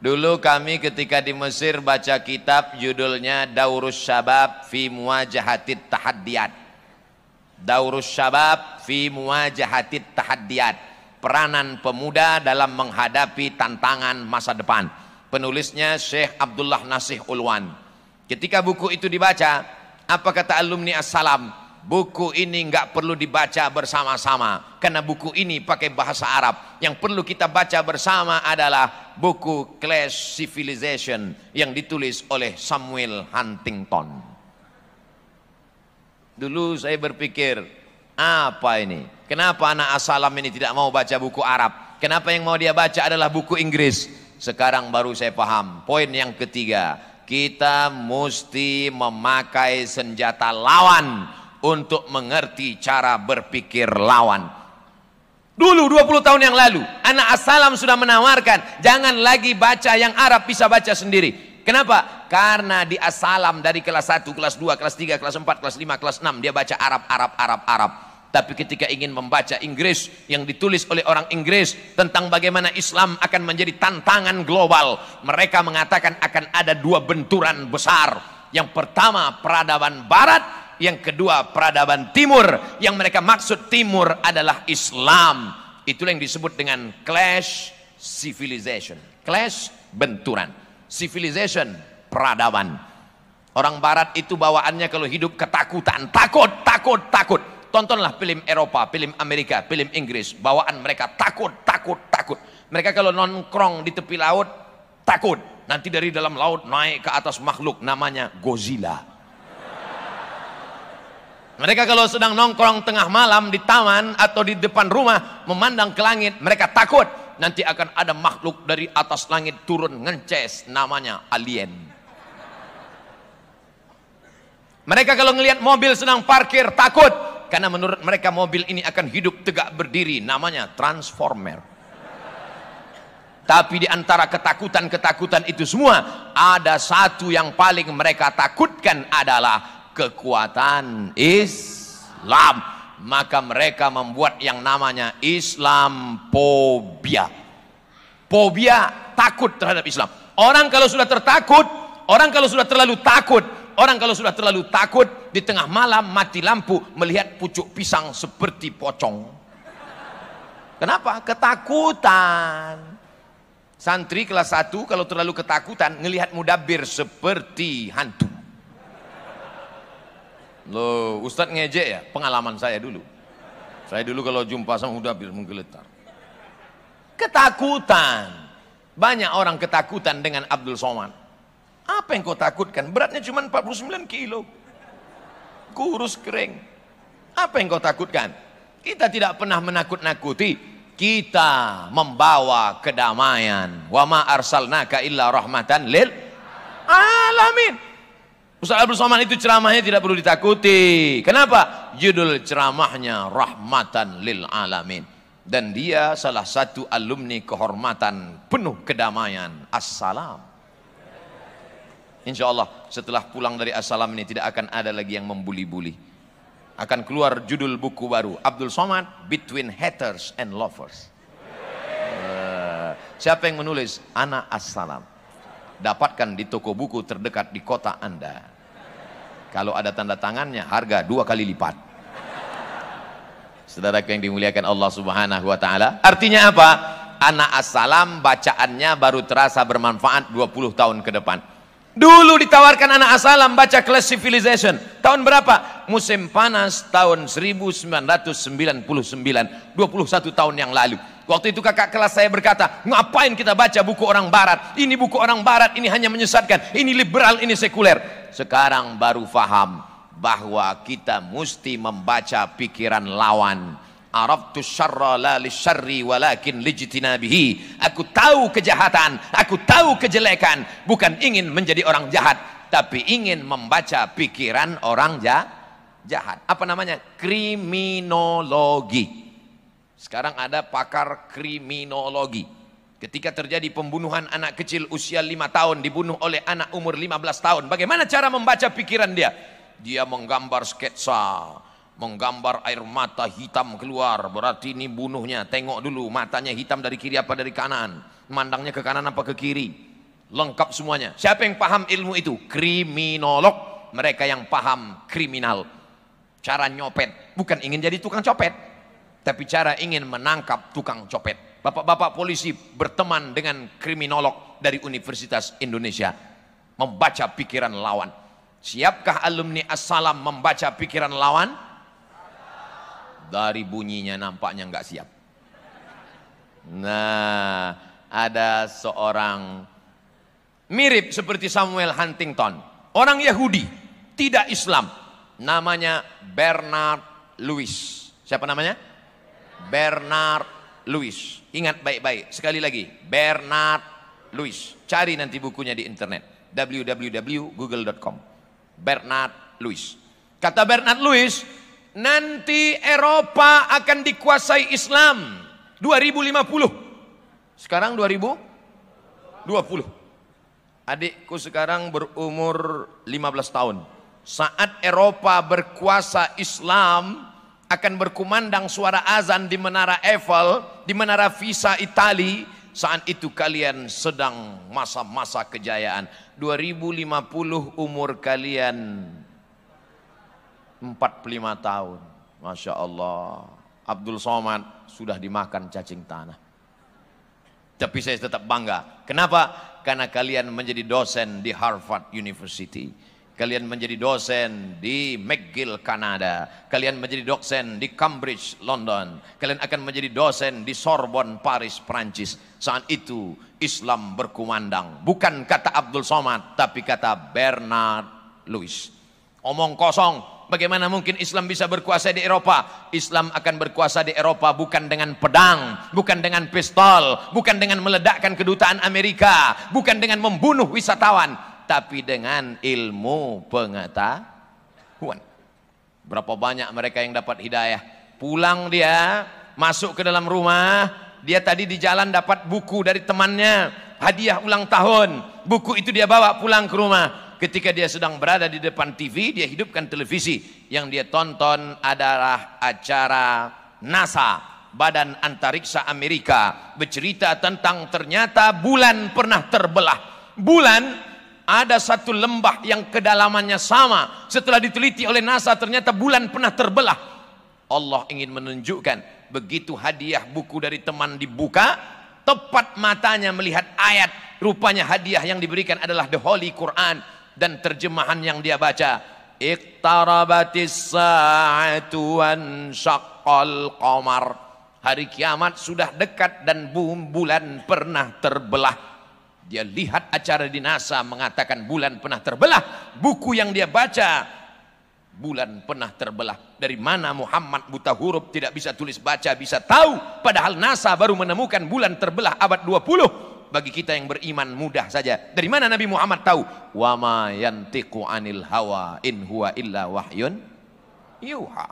Speaker 1: Dulu kami ketika di Mesir baca kitab judulnya Daurus Syabab fi Muwajahatit Tahaddiyat. Daurus Syabab fi Muwajahatit Tahaddiyat. Peranan pemuda dalam menghadapi tantangan masa depan. Penulisnya Syekh Abdullah Nasih Ulwan. Ketika buku itu dibaca, apa kata alumni As-Salam? Buku ini nggak perlu dibaca bersama-sama karena buku ini pakai bahasa Arab. Yang perlu kita baca bersama adalah buku Clash Civilization yang ditulis oleh Samuel Huntington. Dulu saya berpikir, apa ini? Kenapa anak As-Salam ini tidak mau baca buku Arab? Kenapa yang mau dia baca adalah buku Inggris? Sekarang baru saya paham. Poin yang ketiga, kita mesti memakai senjata lawan untuk mengerti cara berpikir lawan. Dulu 20 tahun yang lalu anak As-Salam sudah menawarkan jangan lagi baca yang Arab, bisa baca sendiri. Kenapa? Karena di As-Salam dari kelas 1, kelas 2, kelas 3, kelas 4, kelas 5, kelas 6 dia baca Arab. Tapi ketika ingin membaca Inggris yang ditulis oleh orang Inggris tentang bagaimana Islam akan menjadi tantangan global, mereka mengatakan akan ada dua benturan besar. Yang pertama peradaban barat, yang kedua peradaban timur. Yang mereka maksud timur adalah Islam. Itulah yang disebut dengan clash civilization. Clash, benturan. Civilization, peradaban. Orang barat itu bawaannya kalau hidup ketakutan. Takut. Tontonlah film Eropa, film Amerika, film Inggris. Bawaan mereka takut. Mereka kalau nongkrong di tepi laut, takut. Nanti dari dalam laut naik ke atas makhluk namanya Godzilla. Mereka kalau sedang nongkrong tengah malam di taman atau di depan rumah memandang ke langit, mereka takut nanti akan ada makhluk dari atas langit turun ngences namanya alien. Mereka kalau ngelihat mobil sedang parkir takut karena menurut mereka mobil ini akan hidup tegak berdiri namanya transformer. Tapi di antara ketakutan itu semua ada satu yang paling mereka takutkan adalah kekuatan Islam. Maka mereka membuat yang namanya Islamophobia. Fobia, takut terhadap Islam. Orang kalau sudah tertakut, orang kalau sudah terlalu takut, orang kalau sudah terlalu takut di tengah malam mati lampu melihat pucuk pisang seperti pocong. Kenapa? Ketakutan. Santri kelas 1 kalau terlalu ketakutan ngelihat mudabbir seperti hantu. Loh, Ustadz ngejek ya? Pengalaman saya dulu. Saya dulu kalau jumpa sama mudabbir menggeletar. Ketakutan. Banyak orang ketakutan dengan Abdul Somad. Apa yang kau takutkan? Beratnya cuma 49 kilo. Kurus kering. Apa yang kau takutkan? Kita tidak pernah menakut-nakuti. Kita membawa kedamaian. Wa ma arsalnaka illa rahmatan lil alamin. Ustaz Abdul Somad itu ceramahnya tidak perlu ditakuti. Kenapa? Judul ceramahnya Rahmatan lil Alamin. Dan dia salah satu alumni kehormatan penuh kedamaian. Assalam. Insya Allah setelah pulang dari Assalam ini tidak akan ada lagi yang membuli-buli. Akan keluar judul buku baru, Abdul Somad Between Haters and Lovers. Siapa yang menulis? Ana Assalam. Dapatkan di toko buku terdekat di kota Anda. Kalau ada tanda tangannya, harga 2 kali lipat. Saudaraku yang dimuliakan Allah Subhanahu wa taala. Artinya apa? Ana Assalam bacaannya baru terasa bermanfaat 20 tahun ke depan. Dulu ditawarkan anak Assalam baca Class Civilization. Tahun berapa? Musim panas tahun 1999, 21 tahun yang lalu. Waktu itu kakak kelas saya berkata, ngapain kita baca buku orang barat? Ini buku orang barat, ini hanya menyesatkan. Ini liberal, ini sekuler. Sekarang baru faham bahwa kita mesti membaca pikiran lawan. Araftu syarra la lisyarri walakin lijtinabihi. Aku tahu kejahatan, aku tahu kejelekan, bukan ingin menjadi orang jahat, tapi ingin membaca pikiran orang jahat. Apa namanya? Kriminologi. Sekarang ada pakar kriminologi. Ketika terjadi pembunuhan anak kecil usia 5 tahun dibunuh oleh anak umur 15 tahun, bagaimana cara membaca pikiran dia? Dia menggambar sketsa, menggambar air mata hitam keluar, berarti ini bunuhnya. Tengok dulu matanya hitam dari kiri apa dari kanan, memandangnya ke kanan apa ke kiri, lengkap semuanya. Siapa yang paham ilmu itu? Kriminolog. Mereka yang paham kriminal, cara nyopet, bukan ingin jadi tukang copet, tapi cara ingin menangkap tukang copet. Bapak-bapak polisi berteman dengan kriminolog dari Universitas Indonesia, membaca pikiran lawan. Siapkah alumni Assalam membaca pikiran lawan? Dari bunyinya nampaknya nggak siap. Nah, ada seorang mirip seperti Samuel Huntington, orang Yahudi, tidak Islam, namanya Bernard Lewis. Siapa namanya? Bernard Lewis. Ingat baik-baik, sekali lagi, Bernard Lewis. Cari nanti bukunya di internet, www.google.com. Bernard Lewis. Kata Bernard Lewis, nanti Eropa akan dikuasai Islam 2050. Sekarang 2020. Adikku sekarang berumur 15 tahun. Saat Eropa berkuasa Islam, akan berkumandang suara azan di Menara Eiffel, di Menara Pisa Itali. Saat itu kalian sedang masa-masa kejayaan. 2050 umur kalian 45 tahun. Masya Allah. Abdul Somad sudah dimakan cacing tanah. Tapi saya tetap bangga. Kenapa? Karena kalian menjadi dosen di Harvard University. Kalian menjadi dosen di McGill, Kanada. Kalian menjadi dosen di Cambridge, London. Kalian akan menjadi dosen di Sorbonne, Paris, Prancis. Saat itu Islam berkumandang. Bukan kata Abdul Somad, tapi kata Bernard Lewis. Omong kosong. Bagaimana mungkin Islam bisa berkuasa di Eropa? Islam akan berkuasa di Eropa bukan dengan pedang, bukan dengan pistol, bukan dengan meledakkan kedutaan Amerika, bukan dengan membunuh wisatawan, tapi dengan ilmu pengetahuan. Berapa banyak mereka yang dapat hidayah? Pulang dia, masuk ke dalam rumah, dia tadi di jalan dapat buku dari temannya, hadiah ulang tahun. Buku itu dia bawa pulang ke rumah. Ketika dia sedang berada di depan TV, dia hidupkan televisi. Yang dia tonton adalah acara NASA, Badan Antariksa Amerika, bercerita tentang ternyata bulan pernah terbelah. Bulan ada satu lembah yang kedalamannya sama. Setelah diteliti oleh NASA, ternyata bulan pernah terbelah. Allah ingin menunjukkan, begitu hadiah buku dari teman dibuka, tepat matanya melihat ayat. Rupanya hadiah yang diberikan adalah The Holy Quran. Dan terjemahan yang dia baca, iqtarabatis sa'atu wan syaqqal qamar. Hari kiamat sudah dekat dan bulan pernah terbelah. Dia lihat acara di NASA mengatakan bulan pernah terbelah. Buku yang dia baca bulan pernah terbelah. Dari mana Muhammad buta huruf, tidak bisa tulis baca, bisa tahu? Padahal NASA baru menemukan bulan terbelah abad 20. Bagi kita yang beriman mudah saja. Dari mana Nabi Muhammad tahu? Wa ma yantiqu anil hawa in huwa illa wahyun yuha.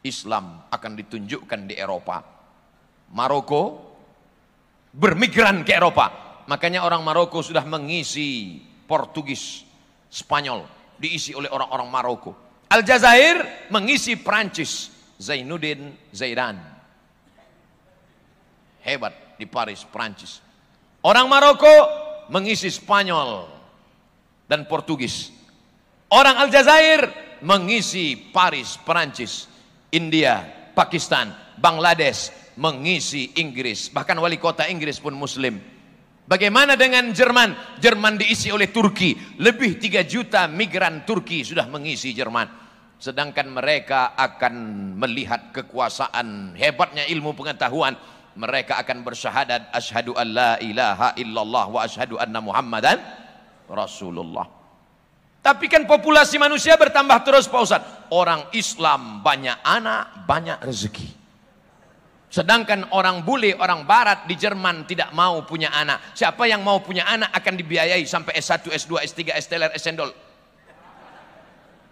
Speaker 1: Islam akan ditunjukkan di Eropa. Maroko bermigran ke Eropa. Makanya orang Maroko sudah mengisi Portugis, Spanyol, diisi oleh orang-orang Maroko. Aljazair mengisi Prancis, Zainuddin Zaidan. Hebat di Paris, Prancis. Orang Maroko mengisi Spanyol dan Portugis. Orang Aljazair mengisi Paris, Perancis. India, Pakistan, Bangladesh mengisi Inggris. Bahkan wali kota Inggris pun Muslim. Bagaimana dengan Jerman? Jerman diisi oleh Turki. Lebih 3 juta migran Turki sudah mengisi Jerman. Sedangkan mereka akan melihat kekuasaan, hebatnya ilmu pengetahuan. Mereka akan bersyahadat asyhadu an la ilaha illallah wa asyhadu anna muhammadan rasulullah. Tapi kan populasi manusia bertambah terus Pak Ustaz. Orang Islam banyak anak, banyak rezeki. Sedangkan orang bule, orang barat di Jerman tidak mau punya anak. Siapa yang mau punya anak akan dibiayai sampai S1, S2, S3, S-teler, S-cendol.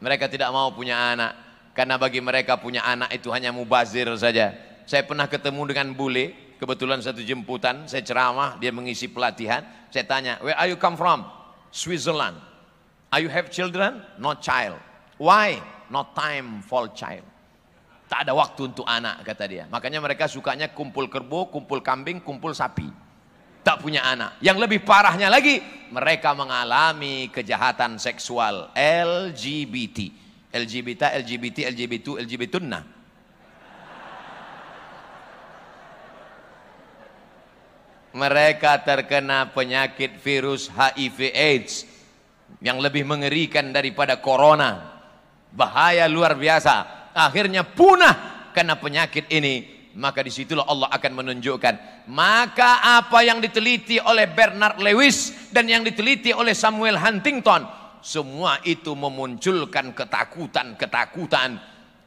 Speaker 1: Mereka tidak mau punya anak. Karena bagi mereka punya anak itu hanya mubazir saja. Saya pernah ketemu dengan bule, kebetulan satu jemputan, saya ceramah, dia mengisi pelatihan. Saya tanya, where are you come from? Switzerland. Are you have children? No child. Why? No time for child. Tak ada waktu untuk anak, kata dia. Makanya mereka sukanya kumpul kerbau, kumpul kambing, kumpul sapi. Tak punya anak. Yang lebih parahnya lagi, mereka mengalami kejahatan seksual. LGBT. LGBT, LGBT, LGBT, LGBT-nah. Mereka terkena penyakit virus HIV AIDS yang lebih mengerikan daripada corona. Bahaya luar biasa. Akhirnya punah karena penyakit ini. Maka disitulah Allah akan menunjukkan. Maka apa yang diteliti oleh Bernard Lewis dan yang diteliti oleh Samuel Huntington, semua itu memunculkan ketakutan-ketakutan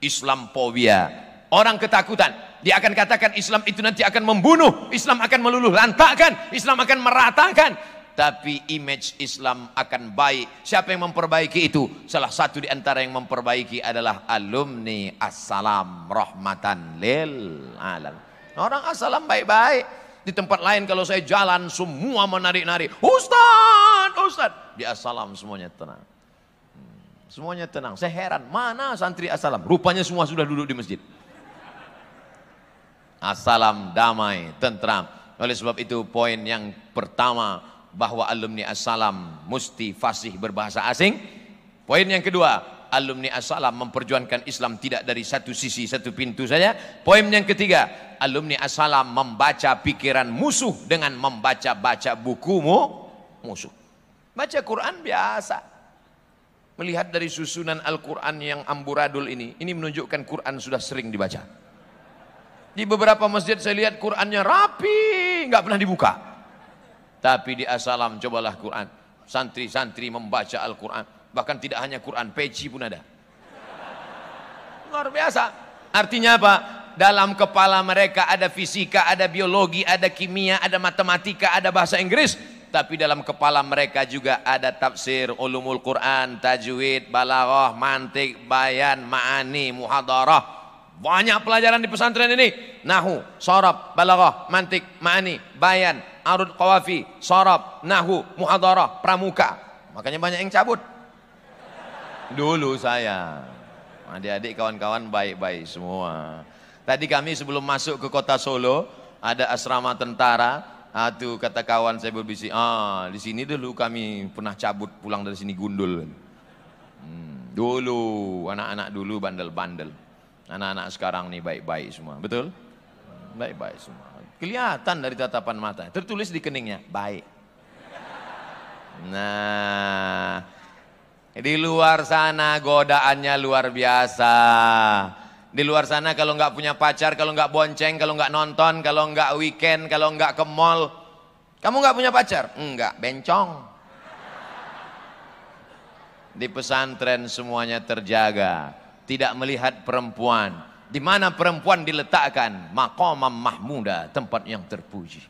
Speaker 1: Islamophobia. Orang ketakutan, dia akan katakan Islam itu nanti akan membunuh, Islam akan meluluh lantakkan, Islam akan meratakan. Tapi image Islam akan baik. Siapa yang memperbaiki itu? Salah satu di antara yang memperbaiki adalah alumni Assalam rahmatan lil alam. Orang Assalam baik-baik. Di tempat lain kalau saya jalan semua menari-nari, Ustaz, Ustaz. Di Assalam semuanya tenang. Semuanya tenang. Saya heran, mana santri Assalam? Rupanya semua sudah duduk di masjid. Assalam damai, tentram. Oleh sebab itu poin yang pertama, bahwa alumni Assalam mesti fasih berbahasa asing. Poin yang kedua, alumni Assalam memperjuangkan Islam tidak dari satu sisi, satu pintu saja. Poin yang ketiga, alumni Assalam membaca pikiran musuh dengan membaca-baca bukumu musuh. Baca Quran biasa. Melihat dari susunan Al-Quran yang amburadul ini menunjukkan Quran sudah sering dibaca. Di beberapa masjid saya lihat Qurannya rapi, nggak pernah dibuka. Tapi di Assalam cobalah Quran. Santri-santri membaca Al-Quran. Bahkan tidak hanya Quran, peci pun ada. Luar biasa. Artinya apa? Dalam kepala mereka ada fisika, ada biologi, ada kimia, ada matematika, ada bahasa Inggris. Tapi dalam kepala mereka juga ada tafsir, ulumul Quran, tajwid, balaghah, mantik, bayan, ma'ani, muhadarah. Banyak pelajaran di pesantren ini. Nahu, sharab, balaghah, mantik, ma'ani, bayan, arud qawafi, sharab, nahu, muhadarah, pramuka. Makanya banyak yang cabut. Dulu saya. Adik-adik kawan-kawan baik-baik semua. Tadi kami sebelum masuk ke kota Solo ada asrama tentara. Tuh kata kawan saya berbisik, di sini dulu kami pernah cabut pulang dari sini gundul. Dulu anak-anak dulu bandel-bandel. Anak-anak sekarang nih baik-baik semua, betul? Baik-baik semua. Kelihatan dari tatapan mata. Tertulis di keningnya, baik. Nah, di luar sana godaannya luar biasa. Di luar sana kalau nggak punya pacar, kalau nggak bonceng, kalau nggak nonton, kalau nggak weekend, kalau nggak ke mall, kamu nggak punya pacar? Enggak, bencong. Di pesantren semuanya terjaga, tidak melihat perempuan. Di mana perempuan diletakkan? Maqamam mahmuda, tempat yang terpuji.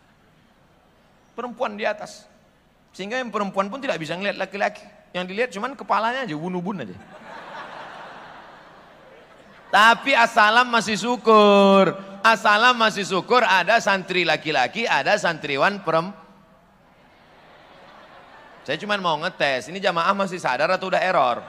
Speaker 1: Perempuan di atas. Sehingga yang perempuan pun tidak bisa melihat laki-laki. Yang dilihat cuman kepalanya aja, ubun-ubun aja. Tapi assalam masih syukur. Assalam masih syukur ada santri laki-laki, ada santriwan perempuan. Saya cuma mau ngetes, ini jamaah masih sadar atau udah error?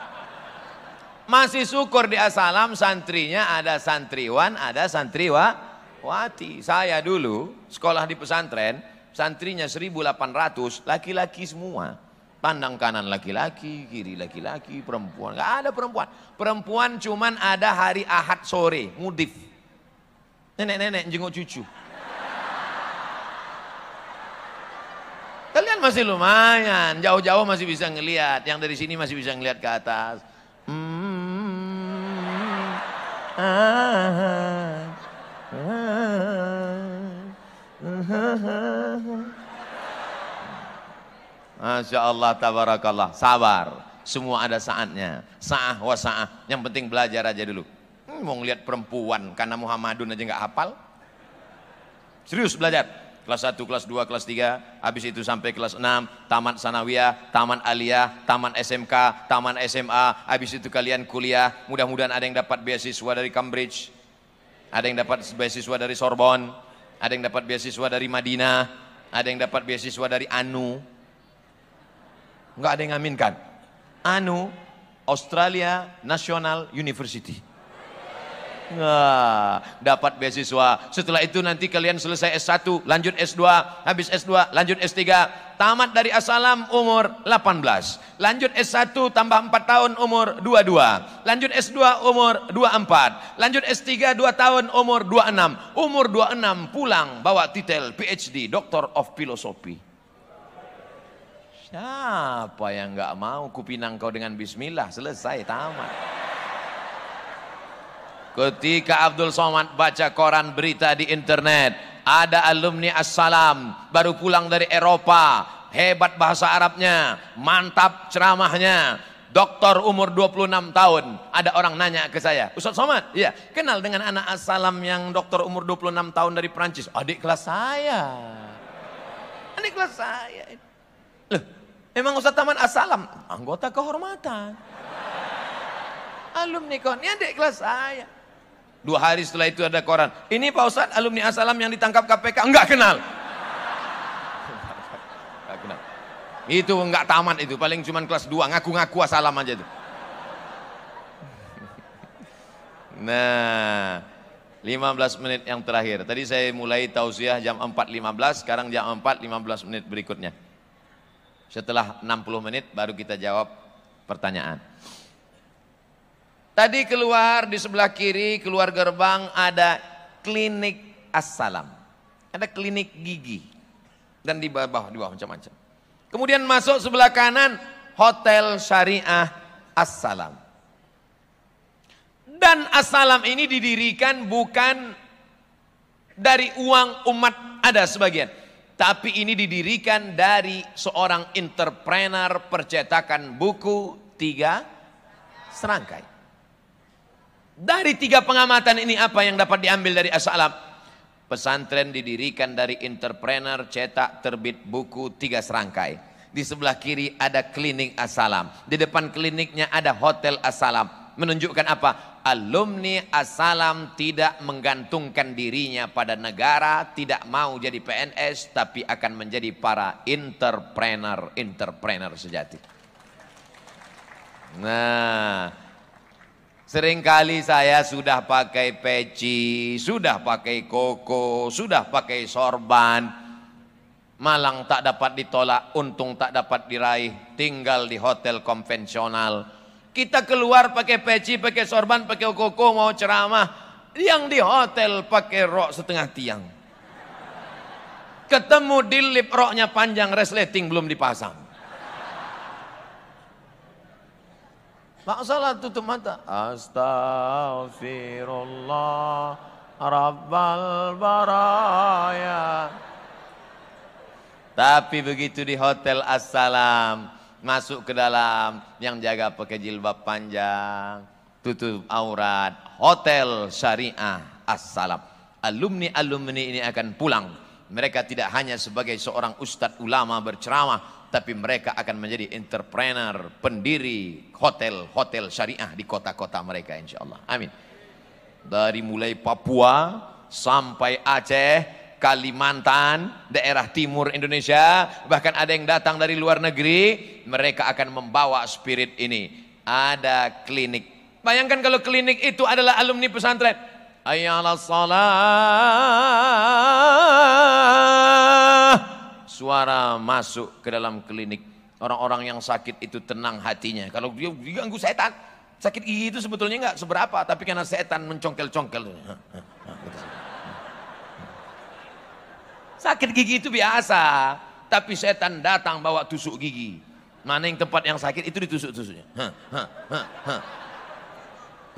Speaker 1: Masih syukur di assalam santrinya ada santriwan, ada santriwati. Saya dulu sekolah di pesantren, santrinya 1.800, laki-laki semua. Pandang kanan laki-laki, kiri laki-laki, perempuan. Gak ada perempuan. Perempuan cuman ada hari Ahad sore, mudif. Nenek-nenek jenguk cucu. Kalian masih lumayan, jauh-jauh masih bisa ngelihat. Yang dari sini masih bisa ngelihat ke atas. Masya Allah, tabarakallah. Sabar, semua ada saatnya. Sa'ah wa sa'ah, yang penting belajar aja dulu. Mau ngelihat perempuan karena Muhammadun aja nggak hafal. Serius belajar. Kelas 1, kelas 2, kelas 3, habis itu sampai kelas 6, tamat sanawiyah, tamat aliyah, tamat SMK, tamat SMA, habis itu kalian kuliah, mudah-mudahan ada yang dapat beasiswa dari Cambridge, ada yang dapat beasiswa dari Sorbonne, ada yang dapat beasiswa dari Madinah, ada yang dapat beasiswa dari ANU. Enggak ada yang ngaminkan. ANU, Australia National University. Nah, dapat beasiswa. Setelah itu nanti kalian selesai S1, lanjut S2, habis S2, lanjut S3, tamat dari assalam umur 18. Lanjut S1 tambah 4 tahun umur 22. Lanjut S2 umur 24. Lanjut S3 2 tahun umur 26. Umur 26 pulang bawa titel PhD, Doctor of Philosophy. Siapa yang enggak mau kupinang kau dengan bismillah, selesai tamat. Ketika Abdul Somad baca koran berita di internet, ada alumni assalam baru pulang dari Eropa, hebat bahasa Arabnya, mantap ceramahnya, doktor umur 26 tahun. Ada orang nanya ke saya, Ustaz Somad, iya, kenal dengan anak assalam yang doktor umur 26 tahun dari Prancis? Adik kelas saya. Adik kelas saya. Loh, emang Ustaz Taman assalam? Anggota kehormatan. Alumni kau, ini adik kelas saya. 2 hari setelah itu ada koran, ini Pak Ustadz alumni assalam yang ditangkap KPK. Enggak kenal. Enggak kenal. Itu enggak tamat itu, paling cuman kelas 2, ngaku-ngaku assalam aja itu. Nah, 15 menit yang terakhir. Tadi saya mulai tausiah jam 4.15, sekarang jam 4.15 menit berikutnya. Setelah 60 menit baru kita jawab pertanyaan. Tadi keluar di sebelah kiri, keluar gerbang ada klinik assalam. Ada klinik gigi. Dan di bawah macam-macam. Kemudian masuk sebelah kanan, hotel syariah assalam. Dan assalam ini didirikan bukan dari uang umat, ada sebagian. Tapi ini didirikan dari seorang entrepreneur percetakan buku 3 serangkai. Dari 3 pengamatan ini apa yang dapat diambil dari assalam? Pesantren didirikan dari entrepreneur cetak terbit buku 3 serangkai. Di sebelah kiri ada klinik assalam. Di depan kliniknya ada hotel assalam. Menunjukkan apa? Alumni assalam tidak menggantungkan dirinya pada negara, tidak mau jadi PNS, tapi akan menjadi para entrepreneur sejati. Nah, seringkali saya sudah pakai peci, sudah pakai koko, sudah pakai sorban. Malang tak dapat ditolak, untung tak dapat diraih, tinggal di hotel konvensional. Kita keluar pakai peci, pakai sorban, pakai koko mau ceramah. Yang di hotel pakai rok setengah tiang. Ketemu di lip roknya panjang, resleting belum dipasang. Salah tutup mata. Astaghfirullah Rabbal baraya. Tapi begitu di hotel assalam, masuk ke dalam, yang jaga pakai jilbab panjang, tutup aurat, Hotel Syariah As-Salam. Alumni ini akan pulang. Mereka tidak hanya sebagai seorang ustadz ulama berceramah, tapi mereka akan menjadi entrepreneur, pendiri hotel syariah di kota-kota mereka, insya Allah. Amin. Dari mulai Papua sampai Aceh, Kalimantan, daerah timur Indonesia, bahkan ada yang datang dari luar negeri, mereka akan membawa spirit ini. Ada klinik. Bayangkan kalau klinik itu adalah alumni pesantren. Hayya 'alas shalah. Suara masuk ke dalam klinik. Orang-orang yang sakit itu tenang hatinya. Kalau dia diganggu setan, sakit gigi itu sebetulnya enggak seberapa, tapi karena setan mencongkel-congkel. Sakit gigi itu biasa, tapi setan datang bawa tusuk gigi. Mana yang tempat yang sakit itu ditusuk-tusuknya.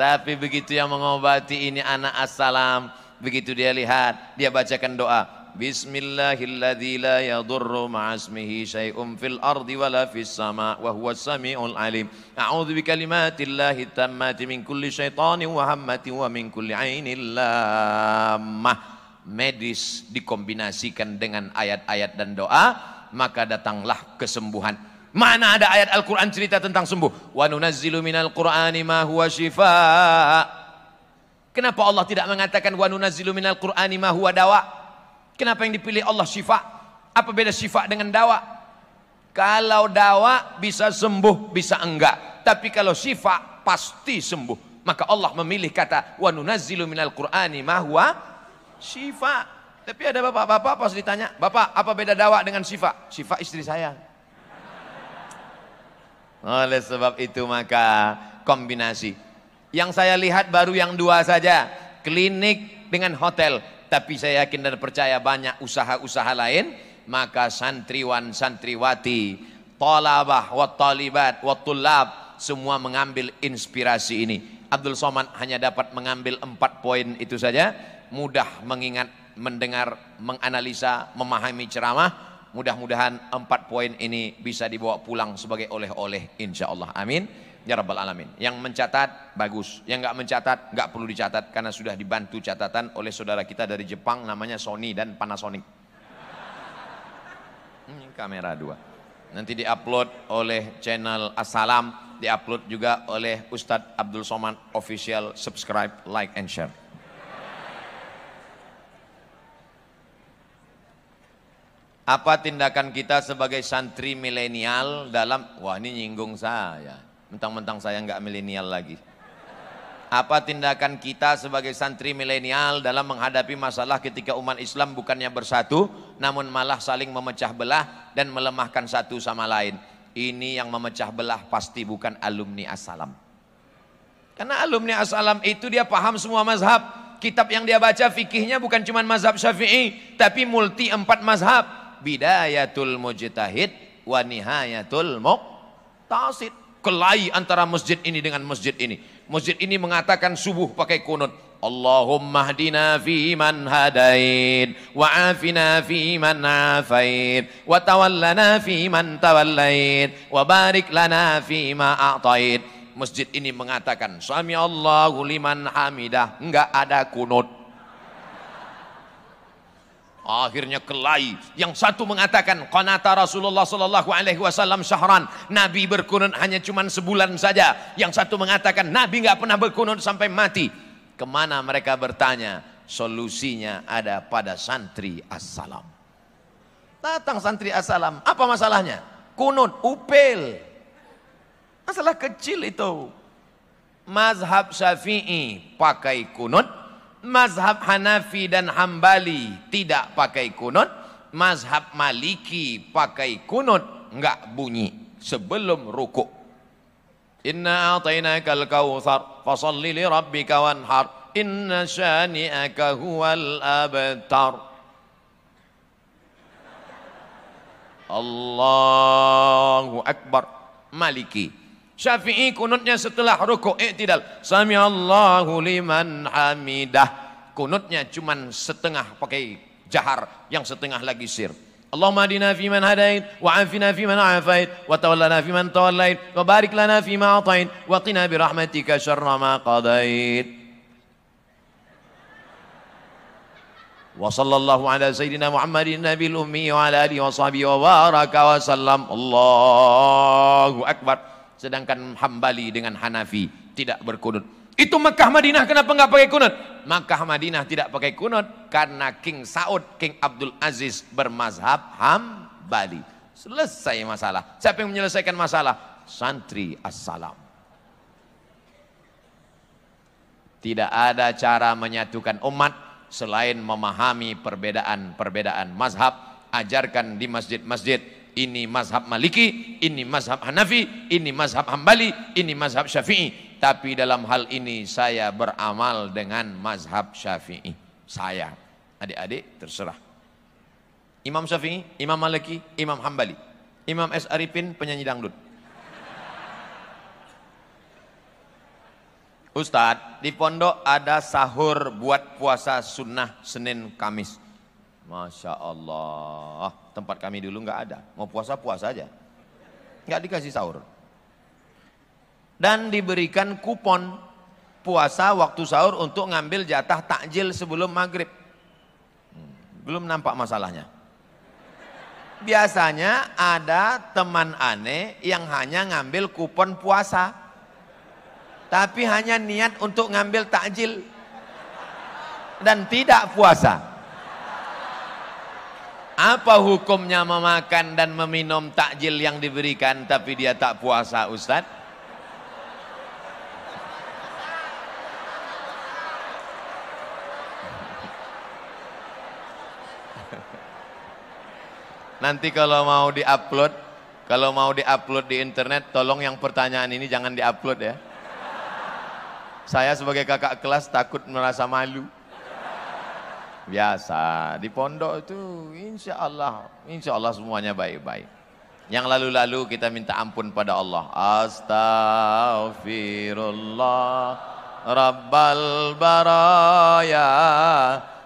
Speaker 1: Tapi begitu yang mengobati ini anak As-Salam, begitu dia lihat, dia bacakan doa. Bismillahilladzi la yadurru ma'asmihi syai'un fil ardi wala fis sama' wa huwas sami'ul alim. A'udzu bikalimatillahi tammati min kulli syaitanin wa hammatin wa min kulli 'ainil lammah. Medis dikombinasikan dengan ayat-ayat dan doa, maka datanglah kesembuhan. Mana ada ayat Al-Quran cerita tentang sembuh? Wa nunazzilu minal Qur'ani ma huwa shifaa. Kenapa Allah tidak mengatakan wa nunazzilu minal Qur'ani ma huwa dawa? Kenapa yang dipilih Allah syifa? Apa beda syifa dengan dawa? Kalau dawa bisa sembuh, bisa enggak. Tapi kalau syifa pasti sembuh. Maka Allah memilih kata wa nunazzilu minal Qur'ani ma huwa syifa. Tapi ada bapak-bapak pas ditanya, "Bapak, apa beda dawa dengan syifa?" "Syifa istri saya." Oleh sebab itu maka kombinasi. Yang saya lihat baru yang dua saja, klinik dengan hotel. Tapi saya yakin dan percaya banyak usaha-usaha lain. Maka santriwan, santriwati, talabah, wat talibat, wat tullab, semua mengambil inspirasi ini. Abdul Somad hanya dapat mengambil 4 poin itu saja. Mudah mengingat, mendengar, menganalisa, memahami ceramah. Mudah-mudahan 4 poin ini bisa dibawa pulang sebagai oleh-oleh, insya Allah. Amin ya rabbal alamin. Yang mencatat bagus, yang nggak mencatat nggak perlu dicatat, karena sudah dibantu catatan oleh saudara kita dari Jepang, namanya Sony dan Panasonic. Kamera 2. Nanti diupload oleh channel As-Salam, diupload juga oleh Ustadz Abdul Somad Official. Subscribe, like and share. Apa tindakan kita sebagai santri milenial dalam, wah ini nyinggung saya, mentang-mentang saya nggak milenial lagi. Apa tindakan kita sebagai santri milenial dalam menghadapi masalah ketika umat Islam bukannya bersatu, namun malah saling memecah belah dan melemahkan satu sama lain. Ini yang memecah belah pasti bukan alumni As-Salam. Karena alumni As-Salam itu dia paham semua mazhab. Kitab yang dia baca fikihnya bukan cuma mazhab Syafi'i, tapi multi 4 mazhab. Bidayatul mujtahid wa nihayatul muqtasid. Kelahi antara masjid ini dengan masjid ini. Masjid ini mengatakan subuh pakai kunut. Allahumma hdina fi man hadait, wa afina fi man afait, wa tawallana fi man tawallait, wa barik lana fi ma a'tait. Masjid ini mengatakan sami Allahu liman hamidah, enggak ada kunut. Akhirnya kelahi. Yang satu mengatakan qanata Rasulullah sallallahu alaihi wasallam syahran, Nabi berkunut hanya cuma sebulan saja. Yang satu mengatakan Nabi enggak pernah berkunut sampai mati. Kemana mereka bertanya? Solusinya ada pada santri As-Salam. Datang santri As-Salam, apa masalahnya? Kunut, upil. Masalah kecil itu. Mazhab Syafi'i pakai kunut, mazhab Hanafi dan Hambali tidak pakai kunut, mazhab Maliki pakai kunut, enggak bunyi sebelum rukuk. Inna a'tainakal kautsar fasholli li rabbika wanhar inna syani'aka huwal abtar. Allahu akbar. Maliki. Syafi'i kunutnya setelah rukuk i'tidal. Sami Allahu liman hamidah. Kunutnya cuman setengah pakai jahar, yang setengah lagi sir. Allahumma hadina fi man hadait, wa afina fi man afait, wa tawallana fi man tawallait, wa barik lana fi ma atait, wa qina bi rahmatika syarra ma qadait. Wa sallallahu ala sayyidina Muhammadin nabil ummi wa ala alihi wa sahbihi wa baraka wa sallam. Allahu akbar. Sedangkan Hambali dengan Hanafi tidak berkunut. Itu Mekah Madinah kenapa enggak pakai kunut? Makkah Madinah tidak pakai kunut karena King Saud, King Abdul Aziz bermazhab Hambali. Selesai masalah. Siapa yang menyelesaikan masalah? Santri As-Salam. Tidak ada cara menyatukan umat selain memahami perbedaan-perbedaan mazhab. Ajarkan di masjid-masjid. Ini mazhab Maliki, ini mazhab Hanafi, ini mazhab Hambali, ini mazhab Syafi'i. Tapi dalam hal ini saya beramal dengan mazhab Syafi'i. Saya, adik-adik terserah. Imam Syafi'i, Imam Maliki, Imam Hambali. Imam S. Arifin penyanyi dangdut. Ustadz, di pondok ada sahur buat puasa sunnah Senin Kamis. Masya Allah, tempat kami dulu nggak ada. Mau puasa-puasa aja, nggak dikasih sahur. Dan diberikan kupon puasa waktu sahur untuk ngambil jatah takjil sebelum maghrib. Belum nampak masalahnya. Biasanya ada teman aneh yang hanya ngambil kupon puasa, tapi hanya niat untuk ngambil takjil dan tidak puasa. Apa hukumnya memakan dan meminum takjil yang diberikan tapi dia tak puasa, Ustaz? Nanti kalau mau diupload di internet, tolong yang pertanyaan ini jangan diupload ya. Saya sebagai kakak kelas takut merasa malu. Biasa di pondok itu insya Allah semuanya baik-baik. Yang lalu-lalu kita minta ampun pada Allah. Astaghfirullah Rabbal baraya,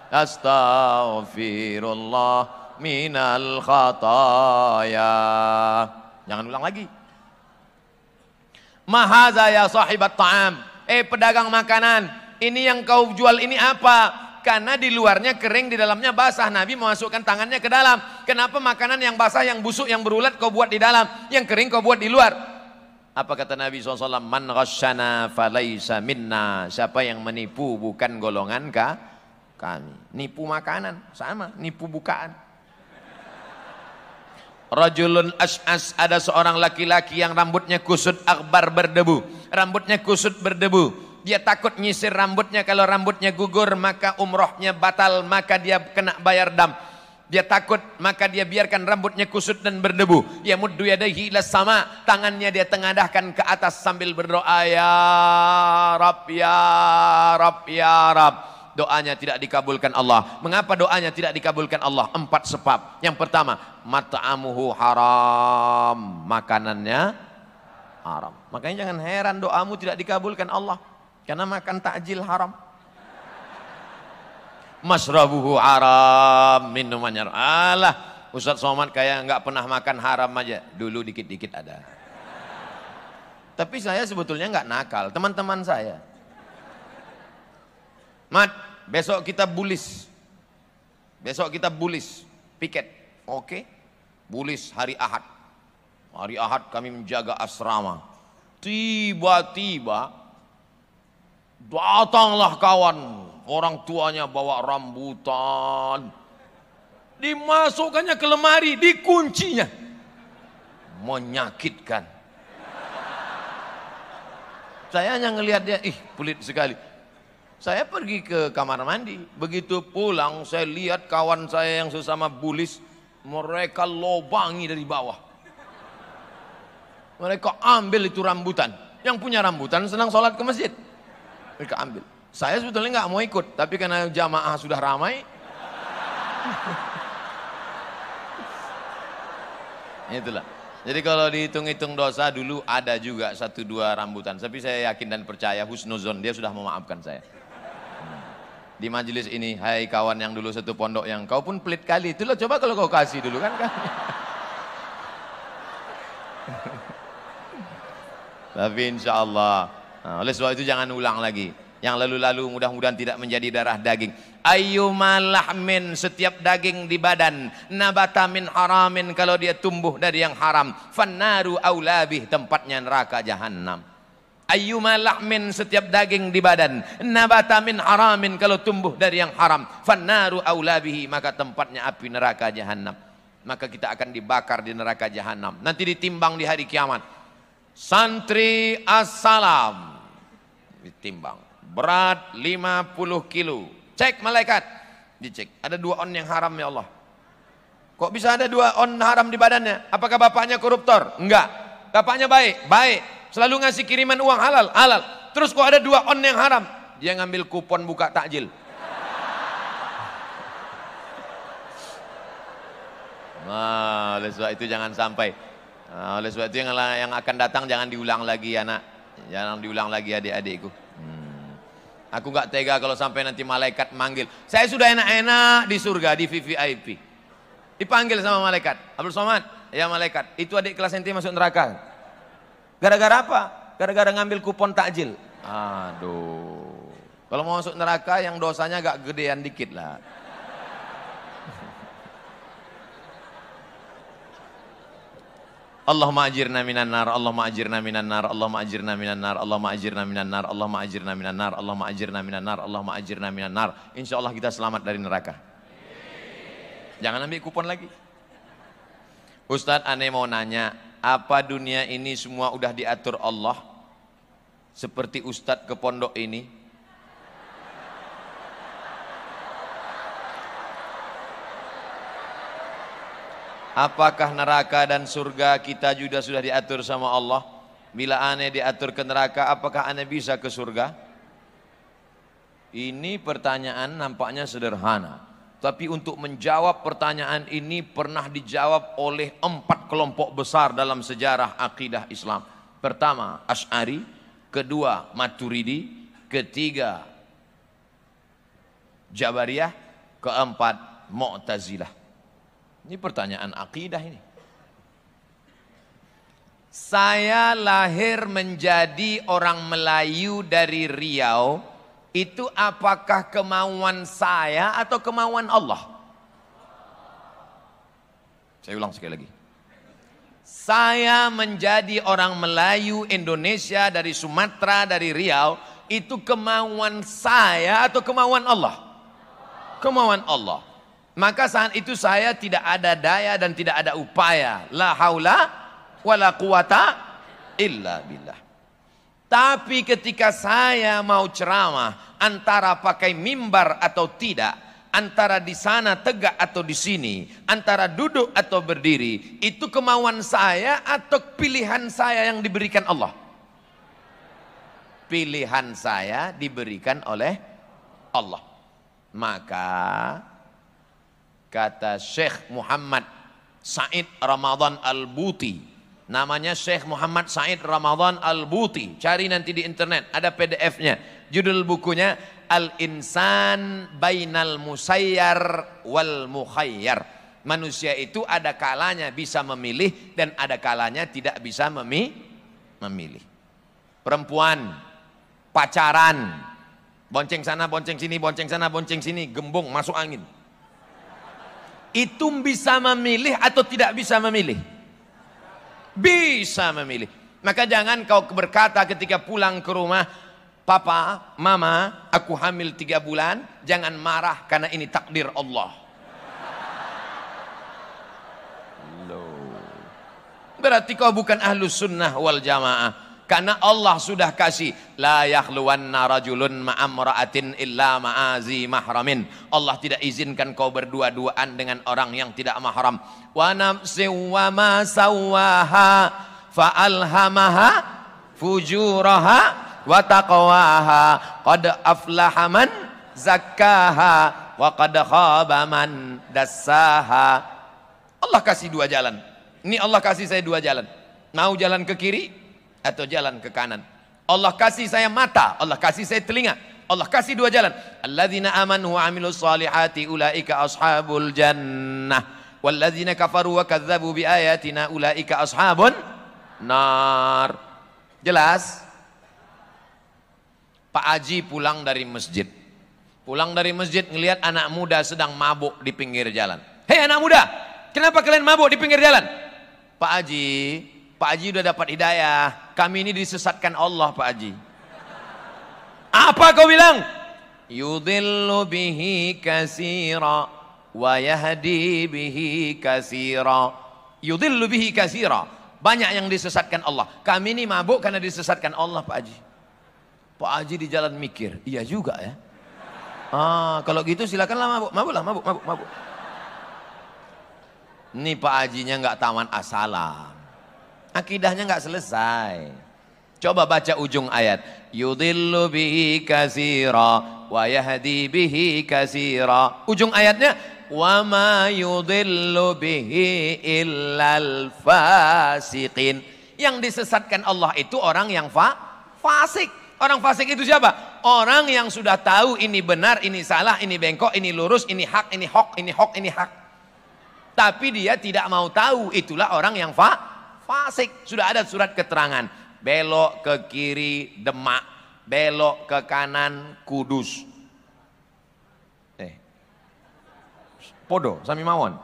Speaker 1: astaghfirullah minal khataya. Jangan ulang lagi. Mahaza ya sahibat ta'am. Pedagang makanan, ini yang kau jual ini apa? Karena di luarnya kering, di dalamnya basah. Nabi memasukkan tangannya ke dalam. Kenapa makanan yang basah, yang busuk, yang berulat kau buat di dalam, yang kering kau buat di luar? Apa kata Nabi SAW? Man ghasyana falaysa minna. Siapa yang menipu bukan golongan kami. Nipu makanan sama, nipu bukaan. Rajulun as'as, ada seorang laki-laki yang rambutnya kusut akbar berdebu. Rambutnya kusut berdebu. Dia takut nyisir rambutnya, kalau rambutnya gugur maka umrohnya batal, maka dia kena bayar dam. Dia takut, maka dia biarkan rambutnya kusut dan berdebu. Ya muddu yadaihi ila sama, tangannya dia tengadahkan ke atas sambil berdoa, ya Rabb, ya Rabb, ya Rabb. Doanya tidak dikabulkan Allah. Mengapa doanya tidak dikabulkan Allah? 4 sebab. Yang pertama, mat'amuhu haram, makanannya haram. Makanya jangan heran doamu tidak dikabulkan Allah, karena makan takjil haram. Masrabuhu haram, minumannya haram. Alah, Ustaz Somad kayak nggak pernah makan haram aja. Dulu dikit-dikit ada. Tapi saya sebetulnya nggak nakal, teman-teman saya. Mat, besok kita bulis. Besok kita bulis, piket. Oke? Bulis hari Ahad. Hari Ahad kami menjaga asrama. Tiba-tiba datanglah kawan, orang tuanya bawa rambutan, dimasukkannya ke lemari, dikuncinya. Menyakitkan. Saya hanya ngelihat dia, pelit sekali. Saya pergi ke kamar mandi, begitu pulang saya lihat kawan saya yang sesama bulis, mereka lobangi dari bawah. Mereka ambil itu rambutan. Yang punya rambutan senang sholat ke masjid, mereka ambil. Saya sebetulnya nggak mau ikut, tapi karena jamaah sudah ramai, itulah. Jadi kalau dihitung-hitung dosa dulu ada juga 1-2 rambutan. Tapi saya yakin dan percaya husnuzon, dia sudah memaafkan saya. di majelis ini, hai kawan yang dulu satu pondok yang kau pun pelit kali, itulah coba kalau kau kasih dulu kan. Tapi insya Allah, oleh sebab itu jangan ulang lagi. Yang lalu-lalu mudah-mudahan tidak menjadi darah daging. Ayyuma lahmin, setiap daging di badan, nabata min haramin, kalau dia tumbuh dari yang haram, fannaru aulabih, tempatnya neraka jahanam. Ayyuma lahmin, setiap daging di badan, nabata min haramin, kalau tumbuh dari yang haram, fannaru aulabihi, maka tempatnya api neraka jahanam. Maka kita akan dibakar di neraka jahanam. Nanti ditimbang di hari kiamat. Santri assalam ditimbang, berat 50 kilo. Cek malaikat, dicek, ada 2 on yang haram ya Allah. Kok bisa ada 2 on haram di badannya? Apakah bapaknya koruptor? Enggak. Bapaknya baik? Baik. Selalu ngasih kiriman uang halal? Halal. Terus kok ada 2 on yang haram? Dia ngambil kupon buka takjil. Nah, oleh sebab itu jangan sampai. Nah, oleh sebab itu yang akan datang jangan diulang lagi anak. Jangan diulang lagi adik-adikku. Aku gak tega kalau sampai nanti malaikat manggil. Saya sudah enak-enak di surga, di VVIP. Dipanggil sama malaikat. Abdul Somad, ya malaikat, itu adik kelas ente masuk neraka. Gara-gara apa? Gara-gara ngambil kupon takjil. Aduh. Kalau mau masuk neraka yang dosanya agak gedean dikit lah. Allahumma ajirna minan nar, Allahumma ajirna minan nar, Allahumma ajirna minan nar, Allahumma ajirna minan nar, Allahumma ajirna minan nar, Allahumma ajirna minan nar, Allahumma ajirna minan nar. Insyaallah kita selamat dari neraka. Jangan ambil kupon lagi. Ustadz, aneh mau nanya, apa dunia ini semua udah diatur Allah? Seperti Ustadz ke pondok ini? Apakah neraka dan surga kita juga sudah diatur sama Allah? Bila aneh diatur ke neraka, apakah aneh bisa ke surga? Ini pertanyaan nampaknya sederhana. Tapi untuk menjawab pertanyaan ini pernah dijawab oleh 4 kelompok besar dalam sejarah akidah Islam. Pertama, Asy'ari. Kedua, Maturidi. Ketiga, Jabariyah. Keempat, Mu'tazilah. Ini pertanyaan akidah ini. Saya lahir menjadi orang Melayu dari Riau. Itu apakah kemauan saya atau kemauan Allah? Saya ulang sekali lagi. Saya menjadi orang Melayu Indonesia dari Sumatera, dari Riau. Itu kemauan saya atau kemauan Allah? Kemauan Allah. Maka saat itu saya tidak ada daya dan tidak ada upaya. La haula wala quwata illa billah. Tapi ketika saya mau ceramah, antara pakai mimbar atau tidak, antara di sana tegak atau di sini, antara duduk atau berdiri, itu kemauan saya atau pilihan saya yang diberikan Allah? Pilihan saya diberikan oleh Allah. Maka kata Syekh Muhammad Said Ramadan Al-Buti, namanya Syekh Muhammad Said Ramadan Al-Buti, cari nanti di internet, ada PDF-nya. Judul bukunya Al-Insan Bainal Musayyar wal Mukhayyar. Manusia itu ada kalanya bisa memilih dan ada kalanya tidak bisa memilih. Perempuan pacaran, bonceng sana bonceng sini, bonceng sana bonceng sini, gembung masuk angin. Itu bisa memilih atau tidak bisa memilih? Bisa memilih. Maka jangan kau berkata ketika pulang ke rumah, Papa, Mama, aku hamil 3 bulan, jangan marah karena ini takdir Allah. Loh. Berarti kau bukan ahlus sunnah wal jamaah. Karena Allah sudah kasih, la yakhluwanna rajulun ma'amra'atin illa ma'azi mahramin. Allah tidak izinkan kau berdua-duaan dengan orang yang tidak mahram. Wa nafsi wa ma sawwaha fa'alhamaha fujuraha wa taqwaha qad aflaha man zakkaha wa qad khaba man dassaha. Allah kasih 2 jalan. Ini Allah kasih saya 2 jalan. Mau jalan ke kiri atau jalan ke kanan. Allah kasih saya mata, Allah kasih saya telinga. Allah kasih dua jalan. Alladzina amanu wa amilus salihati ulaika ashabul jannah. Walladzina kafaru wa kadzdzabu biayatina ulaika ashabun nar. Jelas? Pak Haji pulang dari masjid. Pulang dari masjid ngelihat anak muda sedang mabuk di pinggir jalan. Hei anak muda, kenapa kalian mabuk di pinggir jalan? Pak Haji udah dapat hidayah. Kami ini disesatkan Allah, Pak Haji. Apa kau bilang? Yudhillu bihi katsira wa yahdi bihi katsira. Yudhillu bihi katsira. Banyak yang disesatkan Allah. Kami ini mabuk karena disesatkan Allah, Pak Haji. Pak Haji di jalan mikir, iya juga ya. Kalau gitu silakanlah mabuk. Ini Pak Hajinya nggak taman asalam. Akidahnya nggak selesai. Coba baca ujung ayat. Yudhillu bihi katsira wa yahdi bihi katsira. Ujung ayatnya wa ma yudhillu bihi illal fasiqin. Yang disesatkan Allah itu orang yang fasik. Orang fasik itu siapa? Orang yang sudah tahu ini benar, ini salah, ini bengkok, ini lurus, ini hak, ini hok, ini hok, ini hak. Tapi dia tidak mau tahu, itulah orang yang fasik. Sudah ada surat keterangan. Belok ke kiri Demak, belok ke kanan Kudus. Podo, sami mawon.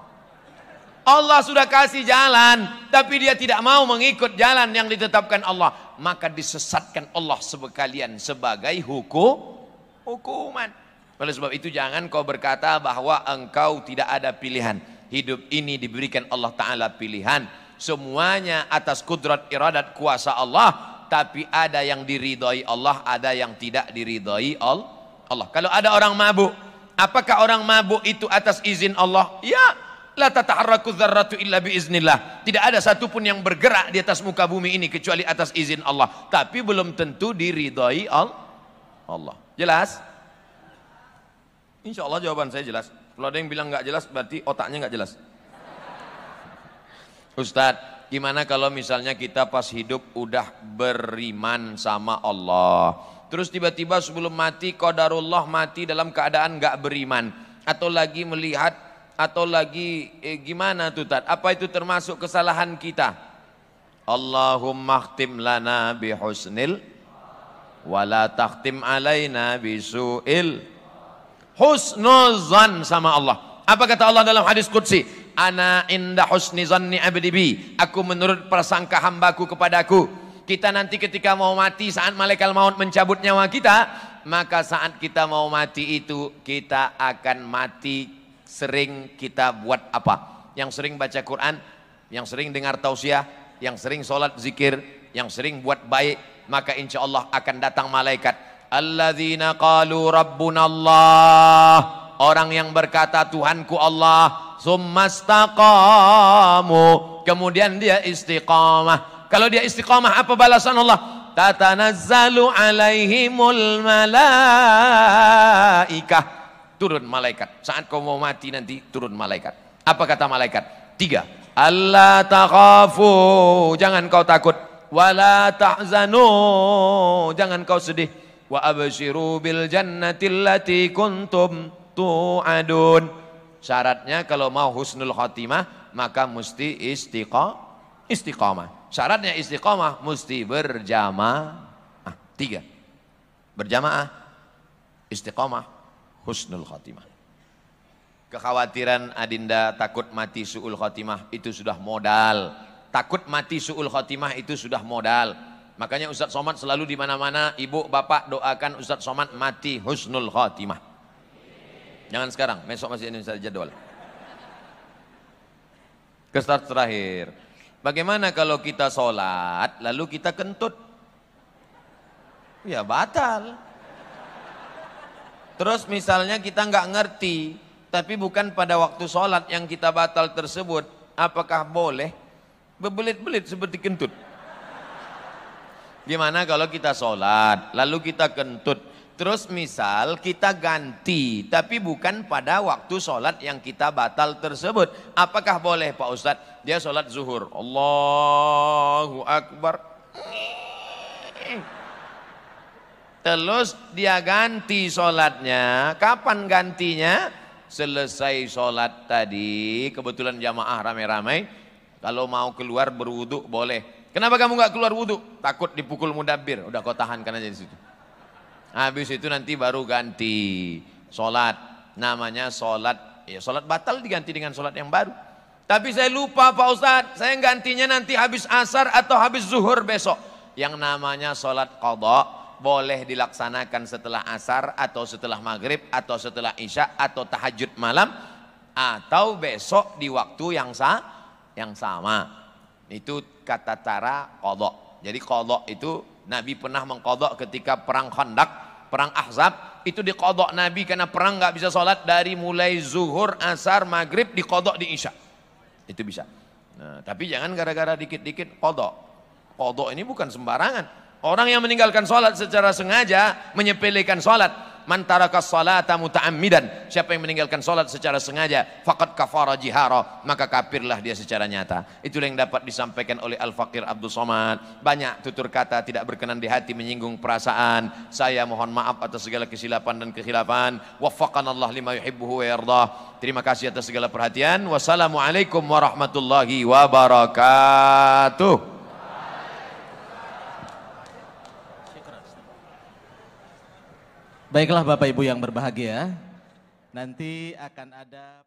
Speaker 1: Allah sudah kasih jalan, tapi dia tidak mau mengikut jalan yang ditetapkan Allah. Maka disesatkan Allah sekalian sebagai hukuman. Oleh sebab itu jangan kau berkata bahwa engkau tidak ada pilihan. Hidup ini diberikan Allah Ta'ala pilihan. Semuanya atas kudrat iradat kuasa Allah. Tapi ada yang diridhai Allah, ada yang tidak diridhai Allah. Kalau ada orang mabuk, apakah orang mabuk itu atas izin Allah? Ya. La tataharraku dzarratu illa biiznillah. Tidak ada satupun yang bergerak di atas muka bumi ini kecuali atas izin Allah. Tapi belum tentu diridhai Allah. Jelas? Insya Allah jawaban saya jelas. Kalau ada yang bilang nggak jelas berarti otaknya nggak jelas. Ustadz, gimana kalau misalnya kita pas hidup udah beriman sama Allah, terus tiba-tiba sebelum mati qadarullah mati dalam keadaan nggak beriman, atau lagi melihat, atau lagi gimana tuh Tat? Apa itu termasuk kesalahan kita? Allahumma khtim lana bihusnil wala takhtim alaina bisu'il. Husnuzan sama Allah. Apa kata Allah dalam hadis qudsi? Ana inda husni zanni abdi bi. Aku menurut prasangka hambaku kepadaku. Kita nanti ketika mau mati, saat malaikat maut mencabut nyawa kita, maka saat kita mau mati itu kita akan mati. Sering kita buat apa? Yang sering baca Quran, yang sering dengar tausiah, yang sering sholat zikir, yang sering buat baik, maka insya Allah akan datang malaikat. Alladzina qalu rabbuna Allah. Orang yang berkata Tuhanku Allah. Summastaqamu. Kemudian dia istiqamah. Kalau dia istiqamah, apa balasan Allah? Tatanazzalu alaihimul malaikah. Turun malaikat. Saat kau mau mati nanti turun malaikat. Apa kata malaikat? 3. Allah takhafu. Jangan kau takut. Wala tahzanu. Jangan kau sedih. Wa abshiru bil jannatil lati kuntum tu'adun. Syaratnya kalau mau husnul khatimah maka mesti istiqamah. Syaratnya istiqamah mesti berjamaah. 3. Berjamaah, istiqamah, husnul khatimah. Kekhawatiran adinda takut mati su'ul khatimah itu sudah modal. Takut mati su'ul khatimah itu sudah modal. Makanya Ustadz Somad selalu di mana-mana ibu bapak doakan Ustadz Somad mati husnul khatimah. Jangan sekarang, besok masih Indonesia jadwal. Start terakhir. Bagaimana kalau kita sholat lalu kita kentut? Ya batal. Terus misalnya kita nggak ngerti, tapi bukan pada waktu sholat yang kita batal tersebut, apakah boleh berbelit-belit seperti kentut? Gimana kalau kita sholat, lalu kita kentut, terus misal kita ganti, tapi bukan pada waktu sholat yang kita batal tersebut, apakah boleh Pak Ustadz? Dia sholat zuhur, Allahu Akbar, Terus dia ganti sholatnya. Kapan gantinya? Selesai sholat tadi, kebetulan jamaah ramai-ramai. Kalau mau keluar berwudu boleh. Kenapa kamu nggak keluar wudu? Takut dipukul mudabbir. Udah kau tahankan aja di situ. Habis itu nanti baru ganti sholat. Namanya sholat, ya sholat batal diganti dengan sholat yang baru. Tapi saya lupa Pak Ustadz, saya gantinya nanti habis asar atau habis zuhur besok. Yang namanya sholat qadha boleh dilaksanakan setelah asar atau setelah maghrib atau setelah isya atau tahajud malam atau besok di waktu yang sama. Itu kata cara qadha. Jadi qadha itu Nabi pernah mengqadha ketika perang Khandaq, perang Ahzab, itu diqadha Nabi karena perang nggak bisa sholat dari mulai zuhur, asar, maghrib diqadha di isya. Itu bisa. Nah, tapi jangan gara-gara dikit-dikit qadha. Qadha ini bukan sembarangan. Orang yang meninggalkan sholat secara sengaja menyepelekan sholat. Man tarakas sholata muta'ammidan. Siapa yang meninggalkan sholat secara sengaja, faqad kafara jihara, maka kafirlah dia secara nyata. Itulah yang dapat disampaikan oleh Al-Faqir Abdul Somad. Banyak tutur kata tidak berkenan di hati, menyinggung perasaan. Saya mohon maaf atas segala kesilapan dan kekhilafan. Waffaqanallah lima yuhibbuhu wa yardah. Terima kasih atas segala perhatian. Wassalamualaikum warahmatullahi wabarakatuh.
Speaker 2: Baiklah Bapak Ibu yang berbahagia, nanti akan ada